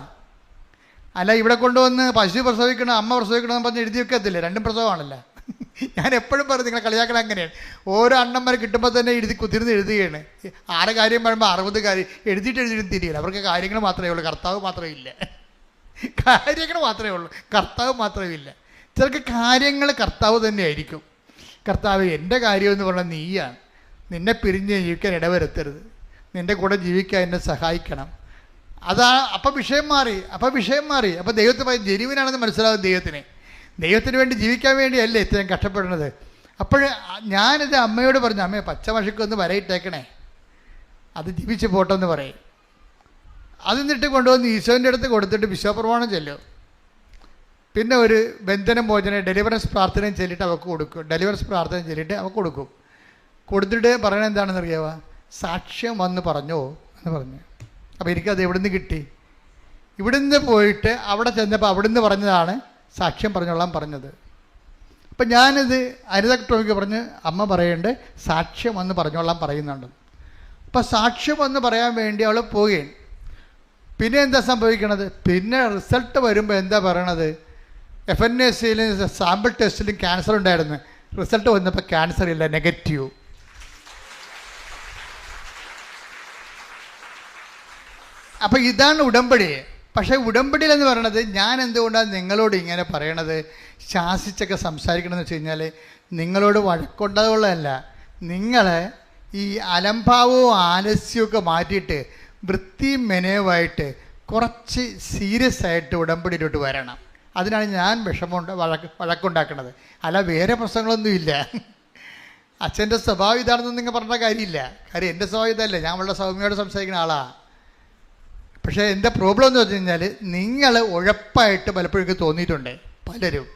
അല്ല ഇവിടെ കൊണ്ടുവന്ന് പശു പ്രസവിക്കണം, അമ്മ പ്രസവിക്കണമെന്ന് പറഞ്ഞ് എഴുതി വെക്കത്തില്ലേ? രണ്ടും പ്രസവമാണല്ലോ. ഞാൻ എപ്പോഴും പറയും, നിങ്ങളെ കളിയാക്കണം അങ്ങനെയാണ്. ഓരോ അണ്ണന്മാർ കിട്ടുമ്പോൾ തന്നെ കുത്തിരുന്ന് എഴുതുകയാണ്. ആരെ കാര്യം പറയുമ്പോൾ 60 കാര്യം എഴുതിയിട്ട് തിരിയില്ല. അവർക്ക് കാര്യങ്ങൾ മാത്രമേ ഉള്ളൂ, കർത്താവ് മാത്രമേ ഇല്ല. കാര്യങ്ങൾ മാത്രമേ ഉള്ളൂ, കർത്താവ് മാത്രമേ ഇല്ല. ചിലർക്ക് കാര്യങ്ങൾ കർത്താവ് തന്നെ ആയിരിക്കും. കർത്താവ്, എൻ്റെ കാര്യമെന്ന് പറഞ്ഞാൽ നീയാണ്. നിന്നെ പിരിഞ്ഞ് ജീവിക്കാൻ ഇടവരുത്തരുത്, നിൻ്റെ കൂടെ ജീവിക്കാൻ എന്നെ സഹായിക്കണം. അപ്പം വിഷയം മാറി. അപ്പം ദൈവത്തെ ജെനുവിനാണെന്ന് മനസ്സിലാവും. ദൈവത്തിന് വേണ്ടി ജീവിക്കാൻ വേണ്ടിയല്ലേ ഇത്രയും കഷ്ടപ്പെടുന്നത്. അപ്പോൾ ഞാനിത് അമ്മയോട് പറഞ്ഞു, അമ്മയെ പച്ചമഷിക്കൊന്ന് വരയിട്ടേക്കണേ, അത് ജീവിച്ച് പോട്ടെന്ന് പറയും. അതിന്നിട്ട് കൊണ്ടുവന്ന് ഈശോൻ്റെ അടുത്ത് കൊടുത്തിട്ട് വിശ്വപ്രമാണം ചെല്ലും. പിന്നെ ഒരു ബന്ധനം ഭോജനം ഡെലിവറൻസ് പ്രാർത്ഥനയും ചൊല്ലിയിട്ട് അവൾക്ക് കൊടുക്കും. കൊടുത്തിട്ട് പറയണത് എന്താണെന്ന് അറിയാവോ? സാക്ഷ്യം വന്ന് പറഞ്ഞോ എന്ന് പറഞ്ഞു. അപ്പോൾ എനിക്കത് എവിടുന്ന് കിട്ടി? ഇവിടുന്ന് പോയിട്ട് അവിടെ ചെന്നപ്പോൾ അവിടുന്ന് പറഞ്ഞതാണ് സാക്ഷ്യം പറഞ്ഞോളാൻ പറഞ്ഞത്. അപ്പം ഞാനിത് അനിത ടോമിക്ക് പറഞ്ഞ് അമ്മ പറയേണ്ടത് സാക്ഷ്യം വന്ന് പറഞ്ഞോളാൻ പറയുന്നുണ്ട്. അപ്പം സാക്ഷ്യം വന്ന് പറയാൻ വേണ്ടി അവൾ പോവുകയാണ്. പിന്നെ എന്താ സംഭവിക്കണത്? പിന്നെ റിസൾട്ട് വരുമ്പോൾ എന്താ പറയണത്? FNACയിലും സാമ്പിൾ ടെസ്റ്റിലും ക്യാൻസർ ഉണ്ടായിരുന്നു. റിസൾട്ട് വന്നപ്പോൾ ക്യാൻസർ ഇല്ല, നെഗറ്റീവ്. അപ്പോൾ ഇതാണ് ഉടമ്പടി. പക്ഷേ ഉടമ്പടിയിൽ എന്ന് പറയണത്, ഞാൻ എന്തുകൊണ്ടാണ് നിങ്ങളോട് ഇങ്ങനെ പറയണത്, ശാസിച്ചൊക്കെ സംസാരിക്കണമെന്ന് വെച്ച് കഴിഞ്ഞാൽ നിങ്ങളോട് വഴക്കുണ്ടാവുള്ളതല്ല, നിങ്ങൾ ഈ അലംഭാവവും ആലസ്യവും മാറ്റിയിട്ട് വൃത്തിയും മെനയുമായിട്ട് കുറച്ച് സീരിയസ് ആയിട്ട് ഉടമ്പടിയിലോട്ട് വരണം. അതിനാണ് ഞാൻ വഴക്കുണ്ടാക്കുന്നത്. അല്ല, വേറെ പ്രശ്നങ്ങളൊന്നുമില്ല. അച്ഛൻ്റെ സ്വഭാവം ഇതാണെന്ന് നിങ്ങൾ പറഞ്ഞ കാര്യമില്ല. കാര്യം എൻ്റെ സ്വഭാവം ഇതല്ലേ, ഞാൻ വളരെ സൗമ്യയോട് സംസാരിക്കുന്ന ആളാണ്. പക്ഷേ എൻ്റെ പ്രോബ്ലം എന്ന് വെച്ച് കഴിഞ്ഞാൽ, നിങ്ങൾ ഉഴപ്പായിട്ട് പലപ്പോഴും എനിക്ക് തോന്നിയിട്ടുണ്ട്. പലരും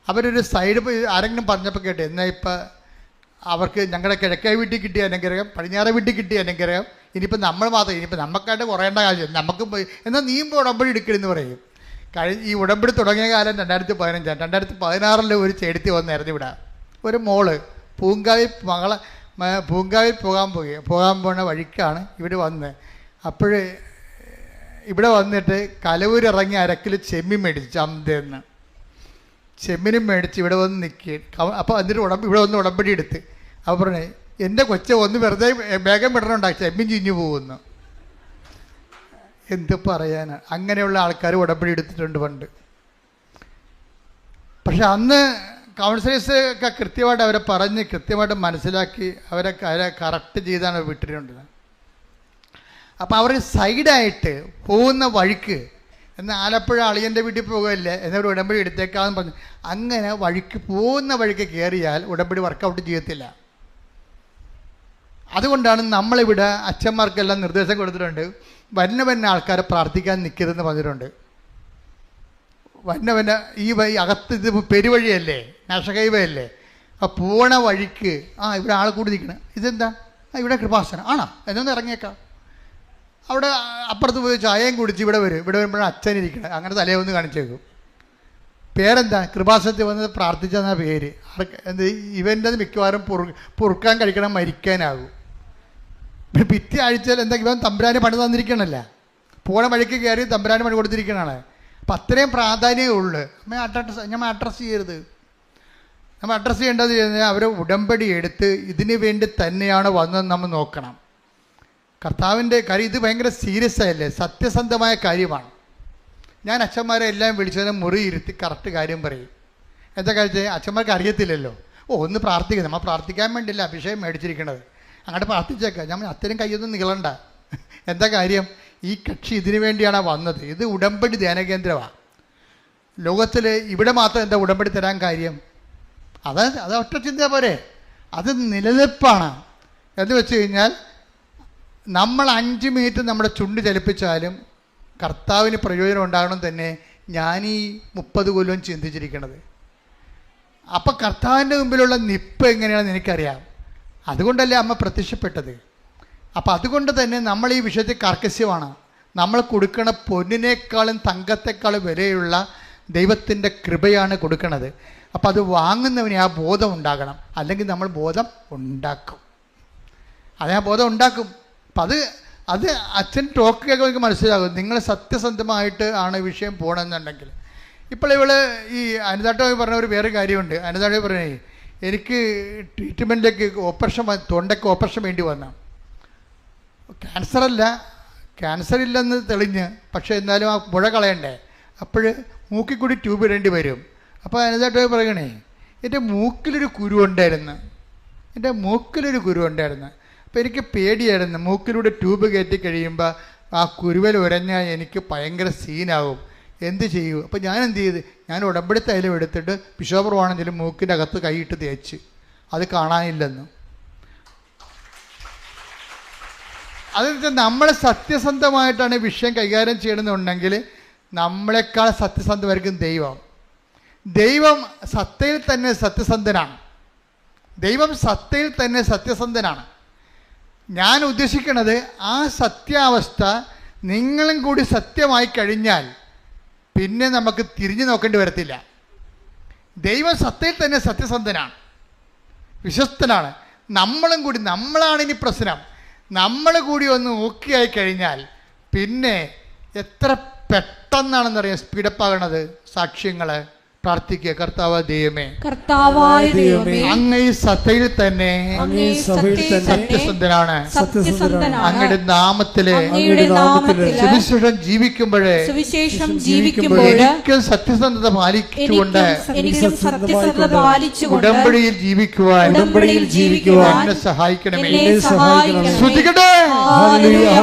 അവരൊരു സൈഡ് ആരെങ്കിലും പറഞ്ഞപ്പോൾ കേട്ട്, എന്നാൽ ഇപ്പം അവർക്ക് ഞങ്ങളുടെ കിഴക്കേ വീട്ടിൽ കിട്ടിയ അനുഗ്രഹം, പടിഞ്ഞാറേ വീട്ടിൽ കിട്ടിയ അനുഗ്രഹം, ഇനിയിപ്പോൾ നമ്മൾ മാത്രം, ഇനിയിപ്പോൾ നമുക്കായിട്ട് കുറയേണ്ട കാര്യം, നമുക്ക് എന്നാൽ നീമ്പോൾ ഉടമ്പടി എടുക്കണമെന്ന് പറയും. ഈ ഉടമ്പടി തുടങ്ങിയ കാലം 2015. 2016 ഒരു ചേടുത്തി വന്നായിരുന്നു ഇവിടെ. ഒരു മോള് പൂങ്കാവിൽ പോകാൻ പോണ വഴിക്കാണ് ഇവിടെ വന്ന്. അപ്പോൾ ഇവിടെ വന്നിട്ട് കലവൂർ ഇറങ്ങി 1 കിലോ ചെമ്മീൻ മേടിച്ചു, ചന്തയെന്ന് ചെമ്മീനും മേടിച്ച് ഇവിടെ വന്ന് നിൽക്കുക. അപ്പോൾ എന്നിട്ട് ഇവിടെ വന്ന് ഉടമ്പടി എടുത്ത്. അപ്പോൾ പറഞ്ഞേ, എൻ്റെ കൊച്ചെ ഒന്ന് വെറുതെ വേഗം വിടണുണ്ടാക്കി, ചെമ്മീൻ ചീഞ്ഞു പോകുന്നു. എന്ത് പറയാനാണ്, അങ്ങനെയുള്ള ആൾക്കാർ ഉടമ്പടി എടുത്തിട്ടുണ്ട് പണ്ട്. പക്ഷെ അന്ന് കൗൺസിലേഴ്സ് ഒക്കെ കൃത്യമായിട്ട് അവരെ പറഞ്ഞ് കൃത്യമായിട്ട് മനസ്സിലാക്കി അവരെ കറക്റ്റ് ചെയ്താണ് വിട്ടിട്ടുണ്ട്. അപ്പോൾ അവർ സൈഡായിട്ട് പോകുന്ന വഴിക്ക്, എന്നാൽ ആലപ്പുഴ അളിയൻ്റെ വീട്ടിൽ പോകുകയല്ലേ എന്നൊരു ഉടമ്പടി എടുത്തേക്കാന്ന് പറഞ്ഞു. അങ്ങനെ വഴിക്ക് പോകുന്ന വഴിക്ക് കയറിയാൽ ഉടമ്പടി വർക്കൗട്ട് ചെയ്യത്തില്ല. അതുകൊണ്ടാണ് നമ്മളിവിടെ അച്ഛന്മാർക്കെല്ലാം നിർദ്ദേശം കൊടുത്തിട്ടുണ്ട്, വന്ന ആൾക്കാരെ പ്രാർത്ഥിക്കാൻ നിൽക്കരുതെന്ന് പറഞ്ഞിട്ടുണ്ട്. വന്ന ഈ അകത്ത് ഇത് പെരുവഴിയല്ലേ, നാഷണൽ ഹൈവേ അല്ലേ, ആ പോണ വഴിക്ക് ഇവിടെ ആൾ കൂടി നിൽക്കണം. ഇതെന്താ, ഇവിടെ കൃപാസനം ആണോ, എന്നൊന്ന് ഇറങ്ങിയേക്കാം. അവിടെ അപ്പുറത്ത് പോയി ചായയും കുടിച്ച് ഇവിടെ വരുമ്പോഴാണ് അച്ഛനിരിക്കണം. അങ്ങനെ തലേ ഒന്ന് കാണിച്ചേക്കും. പേരെന്താ, കൃപാസനത്തിൽ വന്നത് പ്രാർത്ഥിച്ചെന്ന പേര്. എന്ത് ഇവൻ്റെ മിക്കവാറും പൊറുക്കാൻ കഴിക്കണം, മരിക്കാനാകും. പിറ്റേ ആഴ്ചയിൽ എന്താ, ഇവൻ തമ്പുരാന് പണി തന്നിരിക്കണമല്ല, പോണ വഴിക്ക് കയറി തമ്പുരാന് പണി കൊടുത്തിരിക്കണതാണ്. അപ്പം അത്രയും പ്രാധാന്യമേ ഉള്ളൂ. നമ്മൾ അഡ്രസ്സ് ചെയ്യരുത്. നമ്മൾ അഡ്രസ്സ് ചെയ്യേണ്ടത് കഴിഞ്ഞാൽ അവർ ഉടമ്പടി എടുത്ത് ഇതിനു വേണ്ടി തന്നെയാണ് വന്നതെന്ന് നമ്മൾ നോക്കണം. കർത്താവിൻ്റെ കാര്യം ഇത് ഭയങ്കര സീരിയസ് ആയല്ലേ, സത്യസന്ധമായ കാര്യമാണ്. ഞാൻ അച്ഛന്മാരെ എല്ലാം വിളിച്ചത് മുറി ഇരുത്തി കറക്റ്റ് കാര്യം പറയും. എന്താ കാര്യം, അച്ഛന്മാർക്ക് അറിയത്തില്ലല്ലോ. ഒന്ന് പ്രാർത്ഥിക്കുക, നമ്മൾ പ്രാർത്ഥിക്കാൻ വേണ്ടിയില്ല അഭിഷേകം മേടിച്ചിരിക്കണത്, അങ്ങോട്ട് പ്രാർത്ഥിച്ചേക്കാം. ഞാൻ അത്രയും കയ്യൊന്നും നീളണ്ട. എന്താ കാര്യം, ഈ കക്ഷി ഇതിനു വേണ്ടിയാണ് വന്നത്. ഇത് ഉടമ്പടി ധ്യാനകേന്ദ്രമാണ്. ലോകത്തിൽ ഇവിടെ മാത്രം എന്താ ഉടമ്പടി തരാൻ കാര്യം? അത് ഒറ്റ ചിന്ത പോരെ, അത് നിലനിൽപ്പാണ്. എന്ന് വെച്ച് കഴിഞ്ഞാൽ നമ്മൾ 5 മിനിറ്റ് നമ്മുടെ ചുണ്ട് ചലിപ്പിച്ചാലും കർത്താവിന് പ്രയോജനം ഉണ്ടാകണം തന്നെ ഞാൻ ഈ 30 കൊല്ലം ചിന്തിച്ചിരിക്കണത്. അപ്പം കർത്താവിൻ്റെ മുമ്പിലുള്ള നിപ്പ് എങ്ങനെയാണെന്ന് എനിക്കറിയാം. അതുകൊണ്ടല്ലേ അമ്മ പ്രത്യക്ഷപ്പെട്ടത്. അപ്പം അതുകൊണ്ട് തന്നെ നമ്മൾ ഈ വിഷയത്തിൽ കർക്കശ്യമാണ്. നമ്മൾ കൊടുക്കണ പൊന്നിനേക്കാളും തങ്കത്തെക്കാളും വിലയുള്ള ദൈവത്തിൻ്റെ കൃപയാണ് കൊടുക്കണത്. അപ്പം അത് വാങ്ങുന്നവന് ആ ബോധം ഉണ്ടാകണം, അല്ലെങ്കിൽ നമ്മൾ ബോധം ഉണ്ടാക്കും. ആ ബോധം ഉണ്ടാക്കും. അപ്പം അത് അച്ഛൻ ടോക്ക് കേൾക്കുമ്പോൾ എനിക്ക് മനസ്സിലാകും, നിങ്ങൾ സത്യസന്ധമായിട്ട് ആണ് വിഷയം പോകണമെന്നുണ്ടെങ്കിൽ. ഇപ്പോൾ ഇവള് ഈ അനിതാട്ടോയി പറഞ്ഞ ഒരു വേറെ കാര്യമുണ്ട്. അനിതാട്ടോയി പറഞ്ഞേ, എനിക്ക് ട്രീറ്റ്മെൻറ്റിലേക്ക് തൊണ്ടയ്ക്ക് ഓപ്പറേഷൻ വേണ്ടി വന്ന ക്യാൻസർ ഇല്ലെന്ന് തെളിഞ്ഞ്, പക്ഷേ എന്നാലും ആ മുഴ കളയണ്ടേ, അപ്പോൾ മൂക്കിൽ കൂടി ട്യൂബ് ഇടേണ്ടി വരും. അപ്പോൾ അനിതാട്ടോയി പറയണേ, എൻ്റെ മൂക്കിലൊരു കുരു ഉണ്ടായിരുന്നു. അപ്പോൾ എനിക്ക് പേടിയായിരുന്നു, മൂക്കിലൂടെ ട്യൂബ് കയറ്റി കഴിയുമ്പോൾ ആ കുരുവൽ ഉരഞ്ഞാൽ എനിക്ക് ഭയങ്കര സീനാവും, എന്ത് ചെയ്യൂ? അപ്പോൾ ഞാൻ എന്ത് ചെയ്ത്, ഞാൻ ഉടമ്പടി തൈലം എടുത്തിട്ട് ബിഷോപ്രവാണെങ്കിലും മൂക്കിൻ്റെ അകത്ത് കൈയിട്ട് തേച്ച്, അത് കാണാനില്ലെന്ന്. അതെന്ന് വെച്ചാൽ നമ്മൾ സത്യസന്ധമായിട്ടാണ് വിഷയം കൈകാര്യം ചെയ്യണമെന്നുണ്ടെങ്കിൽ നമ്മളെക്കാൾ സത്യസന്ധമായിരിക്കും ദൈവം സത്തയിൽ തന്നെ സത്യസന്ധനാണ്. ഞാൻ ഉദ്ദേശിക്കുന്നത് ആ സത്യാവസ്ഥ നിങ്ങളും കൂടി സത്യമായി കഴിഞ്ഞാൽ പിന്നെ നമുക്ക് തിരിഞ്ഞു നോക്കേണ്ടി വരത്തില്ല. ദൈവം സത്യത്തിൽ തന്നെ സത്യസന്ധനാണ്, വിശ്വസ്തനാണ്. നമ്മളാണ് ഇനി പ്രശ്നം. നമ്മൾ കൂടി ഒന്ന് ഓക്കെ ആയി കഴിഞ്ഞാൽ പിന്നെ എത്ര പെട്ടെന്നാണെന്നറിയാം സ്പീഡപ്പാകണത്. സാക്ഷ്യങ്ങൾ പ്രാർത്ഥിക്കുക. കർത്താവ് ദൈവമേ, കർത്താവായ ദൈവമേ, അങ്ങ് ഈ സത്തയിൽ തന്നെ അങ്ങേ സത്യത്തിൽ തന്നെ സത്യസന്ധനാണ്. സത്യസന്ധനാണ്. അങ്ങയുടെ നാമത്തിലെ അങ്ങയുടെ നാമത്തില് സുവിശേഷം ജീവിക്കുമ്പോഴേ സുവിശേഷം ജീവിക്കുമ്പോൾ എനിക്കും സത്യസന്ധത പാലിച്ചുകൊണ്ട് എനിക്കും സത്യസന്ധത പാലിച്ചുകൊണ്ട് ഉടമ്പടിയിൽ ജീവിക്കുവാൻ ഉടമ്പടിയിൽ ജീവിക്കുവാൻ എന്നെ സഹായിക്കണമേ. എന്നെ സഹായിക്കണമേ. സ്തുതിക്കട്ടെ. ഹല്ലേലൂയ.